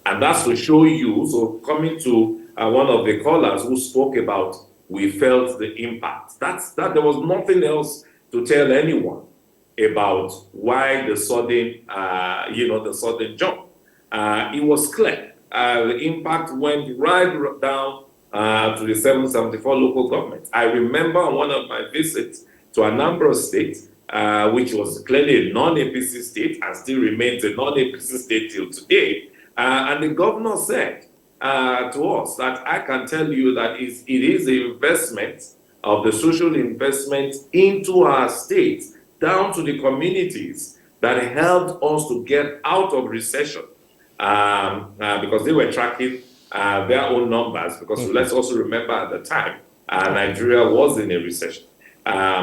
And that's to show you, so coming to one of the callers who spoke about, we felt the impact. That there was nothing else to tell anyone about why the sudden, the sudden jump. It was clear. The impact went right down to the 774 local governments. I remember on one of my visits to Anambra State, which was clearly a non-APC state and still remains a non-APC state till today, and the governor said to us that I can tell you that it is the investment of the social investment into our state down to the communities that helped us to get out of recession. Because they were tracking their own numbers, because let's also remember at the time, Nigeria was in a recession.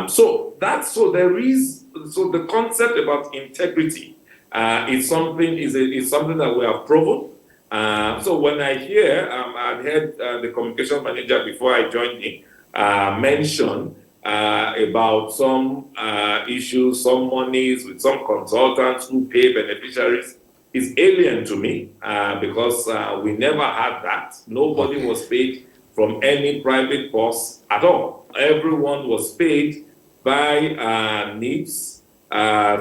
So the concept about integrity is something that we have proven. So when I hear, I'd heard the communication manager before I joined in mention about some issues, some monies with some consultants who pay beneficiaries. Is alien to me because we never had that. Nobody was paid from any private purse at all. Everyone was paid by NIBS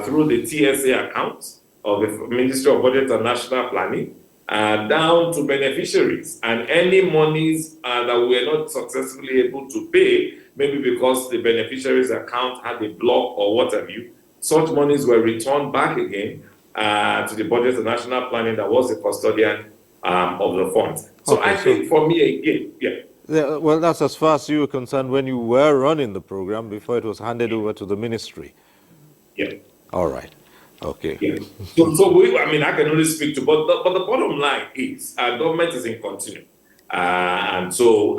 through the TSA account of the Ministry of Budget and National Planning down to beneficiaries. And any monies that we were not successfully able to pay, maybe because the beneficiary's account had a block or what have you, such monies were returned back again to the Budget and National Planning that was the custodian of the funds. So I think for me, again, yeah, well, that's as far as you were concerned when you were running the program before it was handed over to the ministry. Yeah. All right. Okay. Yeah. So I can only speak to, but the bottom line is government is in continuum. And so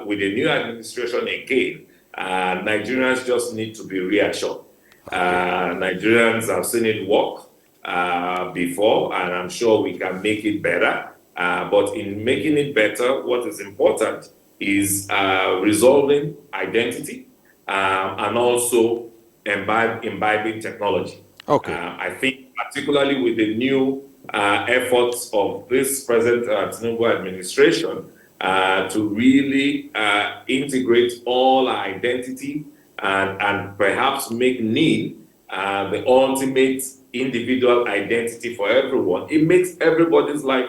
with the new administration again, Nigerians just need to be reassured. Nigerians have seen it work before, and I'm sure we can make it better. But in making it better, what is important is resolving identity and also imbibing technology. Okay. I think particularly with the new efforts of this present Tinubu administration to really integrate all our identity and perhaps make NIN the ultimate individual identity for everyone, it makes everybody's life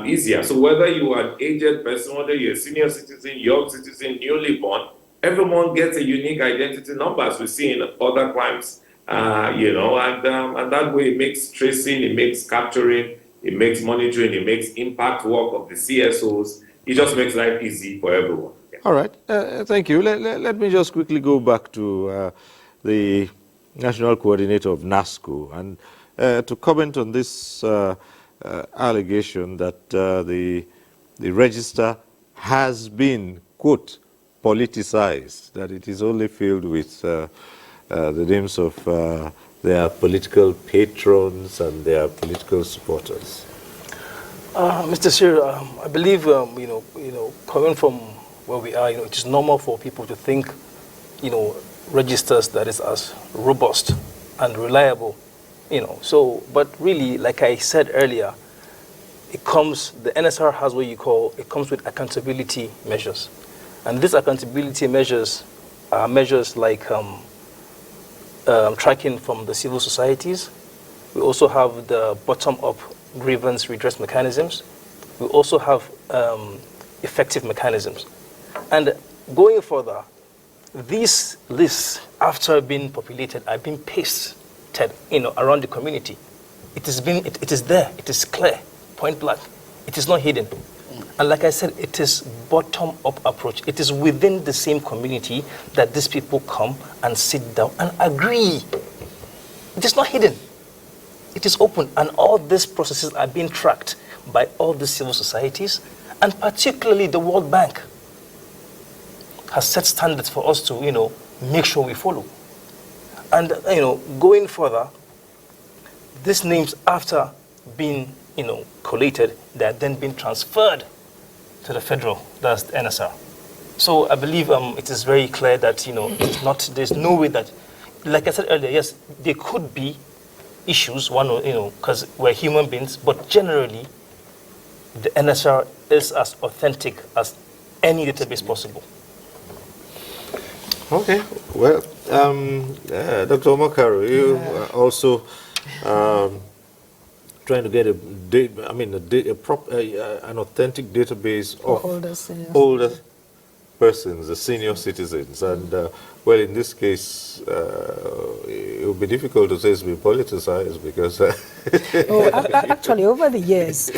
easier. So whether you are an aged person, whether you're a senior citizen, young citizen, newly born, everyone gets a unique identity number, as we see in other crimes, and that way it makes tracing, it makes capturing, it makes monitoring, it makes impact work of the CSOs. It just makes life easy for everyone. Yeah. All right. Thank you. Let me just quickly go back to the National Coordinator of NASCO and to comment on this allegation that the register has been, quote, politicized, that it is only filled with the names of their political patrons and their political supporters. Mr. Sir, I believe coming from where we are, it is normal for people to think, registers that is as robust and reliable, So, but really, like I said earlier, the NSR has what you call, it comes with accountability measures. And these accountability measures are measures like tracking from the civil societies. We also have the bottom-up grievance redress mechanisms. We also have effective mechanisms. And going further, these lists, after being populated, are being pasted, around the community. It is there. It is clear, point blank. It is not hidden. And like I said, it is bottom-up approach. It is within the same community that these people come and sit down and agree. It is not hidden. It is open. And all these processes are being tracked by all the civil societies, and particularly the World Bank has set standards for us to, make sure we follow. And, going further, these names, after being, collated, they are then being transferred to the federal, that's the NSR. So I believe it is very clear that, there's no way that, like I said earlier, yes, there could be issues, because we're human beings, but generally, the NSR is as authentic as any database possible. Okay, well, Dr. Omakaru, you are also trying to get an authentic database of older persons, the senior citizens, and well, in this case, it would be difficult to say it's been politicized because. Actually, over the years.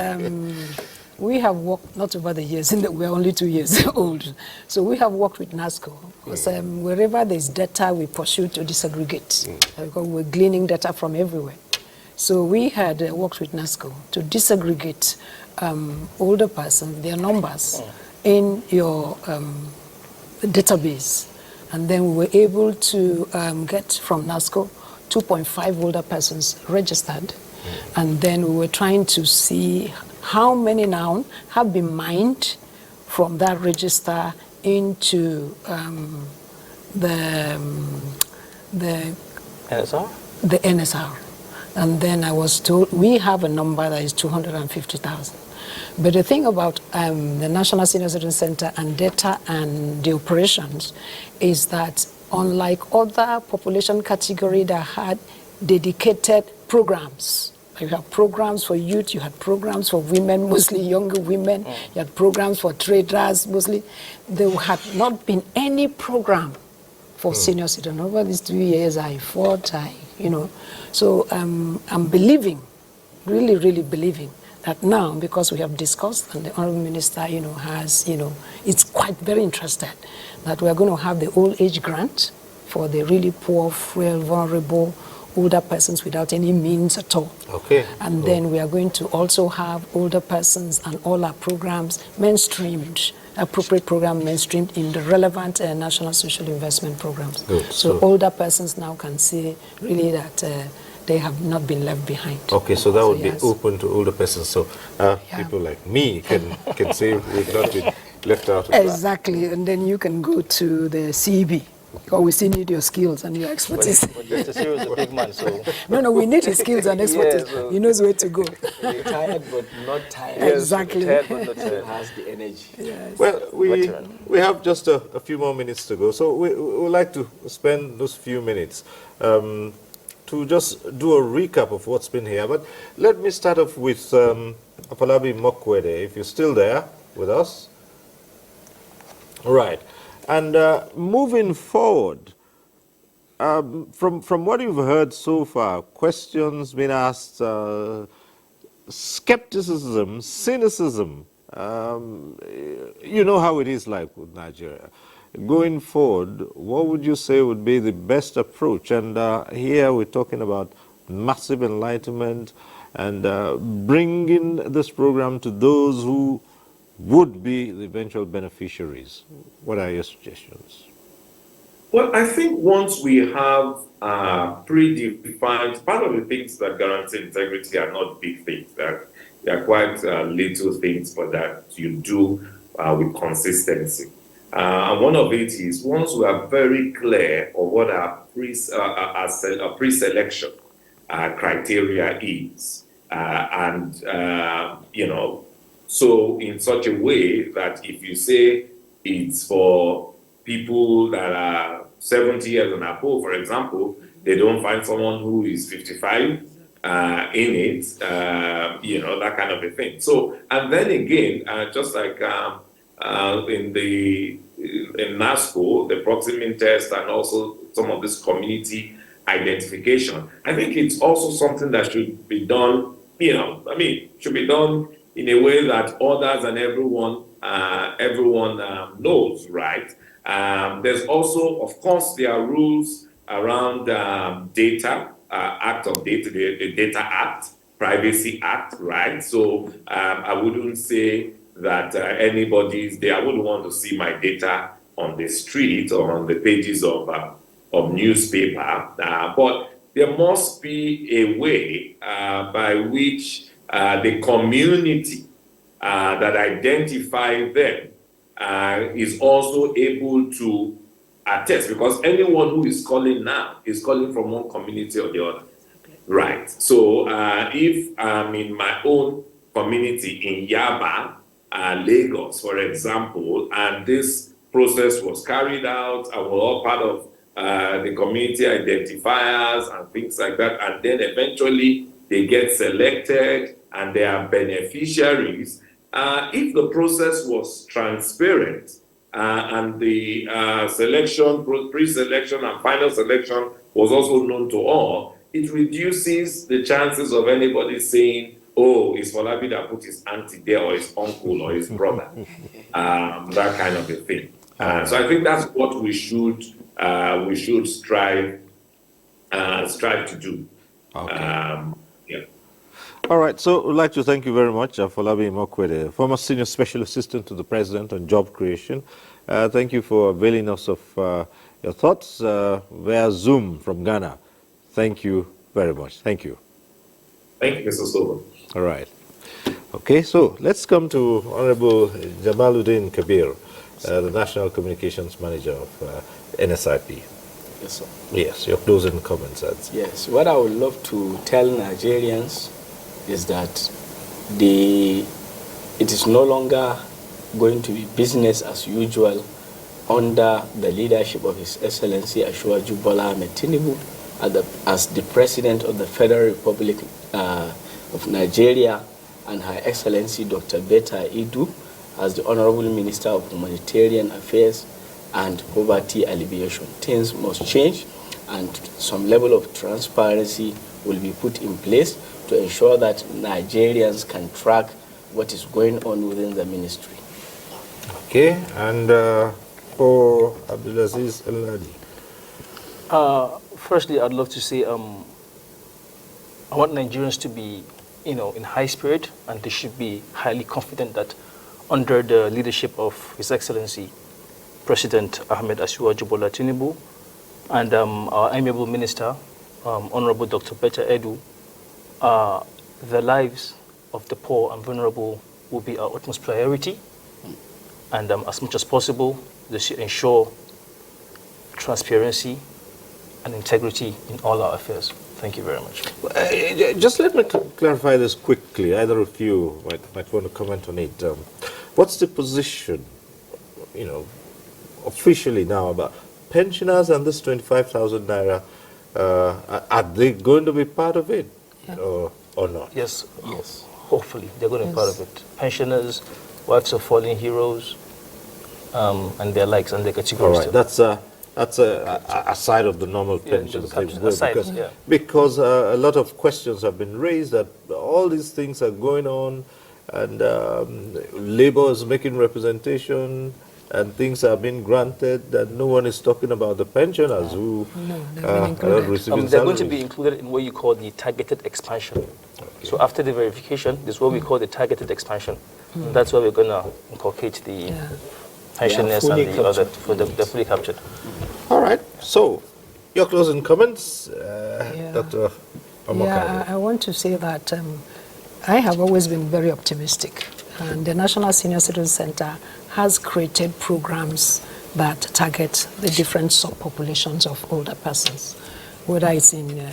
We have worked, not over the years, we're only 2 years old. So we have worked with NASCO. Because wherever there's data, we pursue to disaggregate. Because we're gleaning data from everywhere. So we had worked with NASCO to disaggregate older persons, their numbers, in your database. And then we were able to get from NASCO 2.5 older persons registered. And then we were trying to see how many now have been mined from that register into the NSR? The NSR. And then I was told we have a number that is 250,000. But the thing about the National Senior Citizen Center and data and the operations is that unlike other population category that had dedicated programs, you have programs for youth, you had programs for women, mostly younger women, you had programs for traders, mostly. There had not been any program for senior citizens. Over these 2 years, I fought, So I'm believing, really, really believing, that now, because we have discussed, and the Honorable Minister, has, it's quite very interested, that we are going to have the old age grant for the really poor, frail, vulnerable, older persons without any means at all. Okay. And then we are going to also have older persons and all our programs mainstreamed, appropriate program mainstreamed in the relevant national social investment programs. Good. So older persons now can see really that they have not been left behind. Okay, so that would be open to older persons. So people like me can say we've not been left out of Exactly, and then you can go to the CEB. Because we still need your skills and your expertise. But Mr. Cyril is a big man, so... No, we need his skills and expertise. So he knows where to go. Tired but not tired. Exactly. Tired but not tired. Has the energy. Yes. Well, we have just a few more minutes to go, so we would like to spend those few minutes to just do a recap of what's been here. But let me start off with Apalabi Mokwede, if you're still there with us. All right. And moving forward, from what you've heard so far, questions being asked, skepticism, cynicism, you know how it is like with Nigeria. Going forward, what would you say would be the best approach? And here we're talking about massive enlightenment and bringing this program to those who would be the eventual beneficiaries. What are your suggestions? Well, I think once we have predefined, part of the things that guarantee integrity are not big things. That There are quite little things, but that you do with consistency. And one of it is once we are very clear of what our pre-selection criteria is, so in such a way that if you say it's for people that are 70 years and above, for example, they don't find someone who is 55 in it, that kind of a thing. So, and then again, just like in NASCO, the proximity test, and also some of this community identification, I think it's also something that should be done, should be done in a way that others and everyone knows, right? There's also, of course, there are rules around data, Act of Data, the Data Act, Privacy Act, right? So I wouldn't say that anybody's there. I wouldn't want to see my data on the street or on the pages of newspaper, but there must be a way by which the community that identify them is also able to attest, because anyone who is calling now is calling from one community or the other. Right. So if I'm in my own community in Yaba, Lagos, for example, and this process was carried out, and we're all part of the community identifiers and things like that, and then eventually they get selected and they are beneficiaries. If the process was transparent and the selection, pre-selection and final selection was also known to all, it reduces the chances of anybody saying, oh, it's Folabi that put his auntie there, or his uncle, or his brother, that kind of a thing. So I think that's what we should strive to do. Okay. All right, so I'd like to thank you very much, Folabi Mokwede, former Senior Special Assistant to the President on Job Creation. Thank you for availing us of your thoughts via Zoom from Ghana. Thank you very much. Thank you. Thank you, Mr. Silva. All right. Okay, so let's come to Honorable Jamaluddin Kabir, the National Communications Manager of NSIP. Yes, sir. Yes, your closing comments. Yes, what I would love to tell Nigerians is that it is no longer going to be business as usual under the leadership of His Excellency Asiwaju Bola Ahmed Tinubu as the President of the Federal Republic of Nigeria, and Her Excellency Dr. Betta Idu as the Honorable Minister of Humanitarian Affairs and Poverty Alleviation. Things must change, and some level of transparency will be put in place to ensure that Nigerians can track what is going on within the ministry. Okay, and for Abdulaziz El-Hadi. Firstly, I'd love to say I want Nigerians to be, in high spirit, and they should be highly confident that under the leadership of His Excellency President Ahmed Asiwaju Bola Tinubu and our amiable Minister, Honorable Dr. Betta Edu, the lives of the poor and vulnerable will be our utmost priority, and as much as possible, they should ensure transparency and integrity in all our affairs. Thank you very much. Just let me clarify this quickly. Either of you might want to comment on it. What's the position, officially now about pensioners and this 25,000 naira? Are they going to be part of it, or not? Yes. Hopefully, they're going to be part of it. Pensioners, wives of fallen heroes, and their likes and their categories. All right, that's a side of the normal pensions. Because a lot of questions have been raised that all these things are going on, and Labour is making representation, and things are being granted, that no one is talking about the pensioners who are not receiving they're going to be included in what you call the targeted expansion. Okay. So after the verification, this is what we call the targeted expansion. And that's where we're going to inculcate the pensioners and the other, they're fully captured. All right, so your closing comments, Dr. Omokari. I want to say that I have always been very optimistic, and the National Senior Citizen Center has created programs that target the different subpopulations of older persons, whether it's in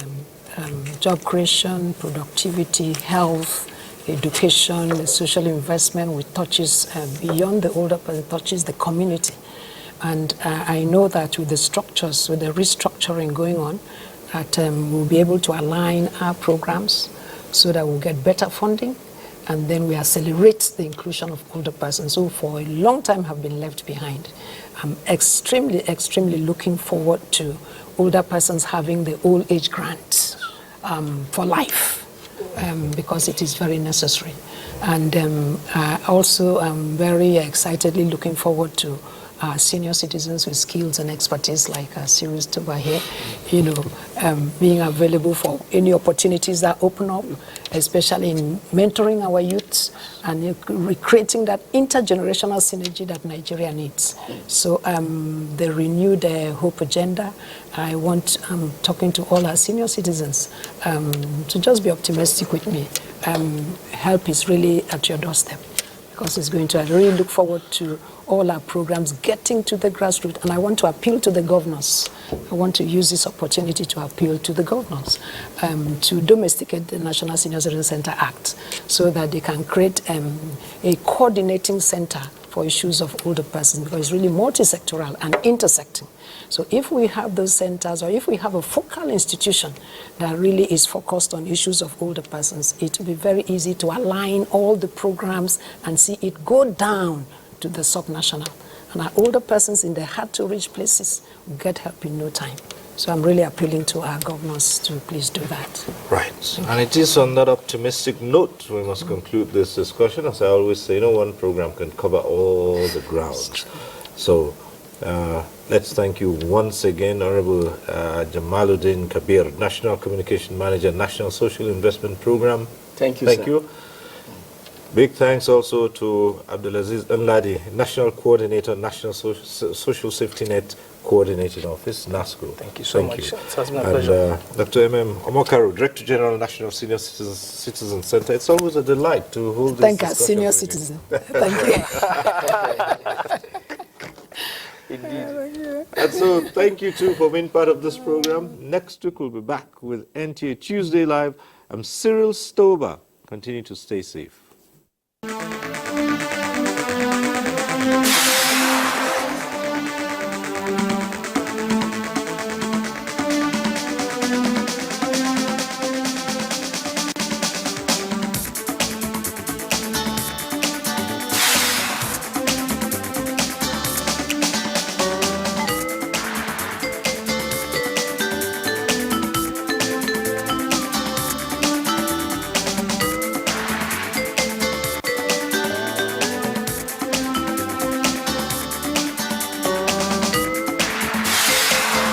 job creation, productivity, health, education, social investment, which touches beyond the older person, touches the community. And I know that with the structures, with the restructuring going on, that we'll be able to align our programs so that we'll get better funding, and then we accelerate the inclusion of older persons who for a long time have been left behind. I'm extremely, extremely looking forward to older persons having the old age grant for life, because it is very necessary. And also I'm very excitedly looking forward to senior citizens with skills and expertise like Cyril Stoba here, being available for any opportunities that open up, especially in mentoring our youths and recreating that intergenerational synergy that Nigeria needs. So the renewed hope agenda, I want, talking to all our senior citizens, to just be optimistic with me. Help is really at your doorstep, because it's going to, I really look forward to all our programs getting to the grassroots. And I want to appeal to the governors. I want to use this opportunity to appeal to the governors to domesticate the National Senior Citizen Center Act so that they can create a coordinating center for issues of older persons, because it's really multi-sectoral and intersecting. So if we have those centers, or if we have a focal institution that really is focused on issues of older persons, it will be very easy to align all the programs and see it go down to the subnational. And our older persons in the hard-to-reach places will get help in no time. So I'm really appealing to our governors to please do that. Right. And it is on that optimistic note we must conclude this discussion. As I always say, no one program can cover all the ground. So let's thank you once again, Honorable Jamaluddin Kabir, National Communication Manager, National Social Investment Program. Thank you, Thank sir. you. Big thanks also to Abdulaziz Nladi, National Coordinator, National Social Safety Net Coordinating Office, NASCO. Thank you so much. It has been a And pleasure. Dr. M.M. Omokaru, Director General, National Senior Citizen Center. It's always a delight to hold this Thank you, discussion senior with citizen. you. Thank you. Indeed. And so thank you too for being part of this program. Next week we'll be back with NTA Tuesday Live. I'm Cyril Stoba. Continue to stay safe.